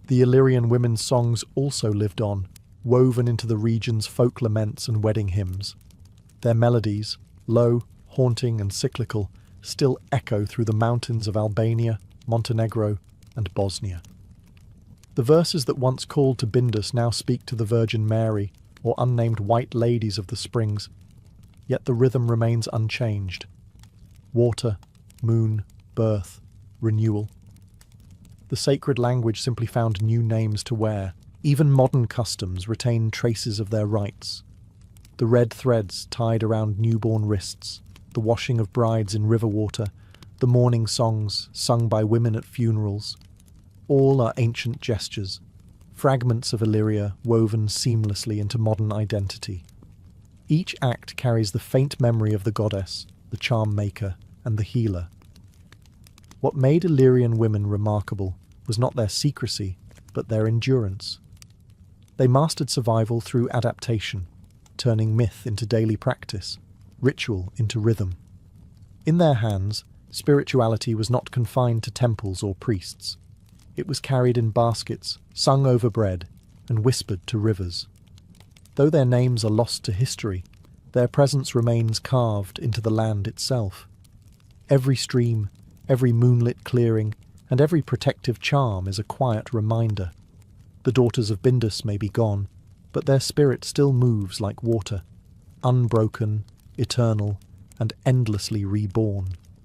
The Illyrian women's songs also lived on, woven into the region's folk laments and wedding hymns. Their melodies, low, haunting and cyclical, still echo through the mountains of Albania, Montenegro and Bosnia. The verses that once called to Bindus now speak to the Virgin Mary or unnamed white ladies of the springs, yet the rhythm remains unchanged. Water, moon, birth, renewal. The sacred language simply found new names to wear. Even modern customs retain traces of their rites. The red threads tied around newborn wrists, the washing of brides in river water, the mourning songs sung by women at funerals. All are ancient gestures, fragments of Illyria woven seamlessly into modern identity. Each act carries the faint memory of the goddess, the charm maker, and the healer. What made Illyrian women remarkable was not their secrecy, but their endurance. They mastered survival through adaptation, turning myth into daily practice, ritual into rhythm. In their hands, spirituality was not confined to temples or priests. It was carried in baskets, sung over bread, and whispered to rivers. Though their names are lost to history, their presence remains carved into the land itself. Every stream, every moonlit clearing, and every protective charm is a quiet reminder. The daughters of Bindus may be gone, but their spirit still moves like water, unbroken, eternal, and endlessly reborn.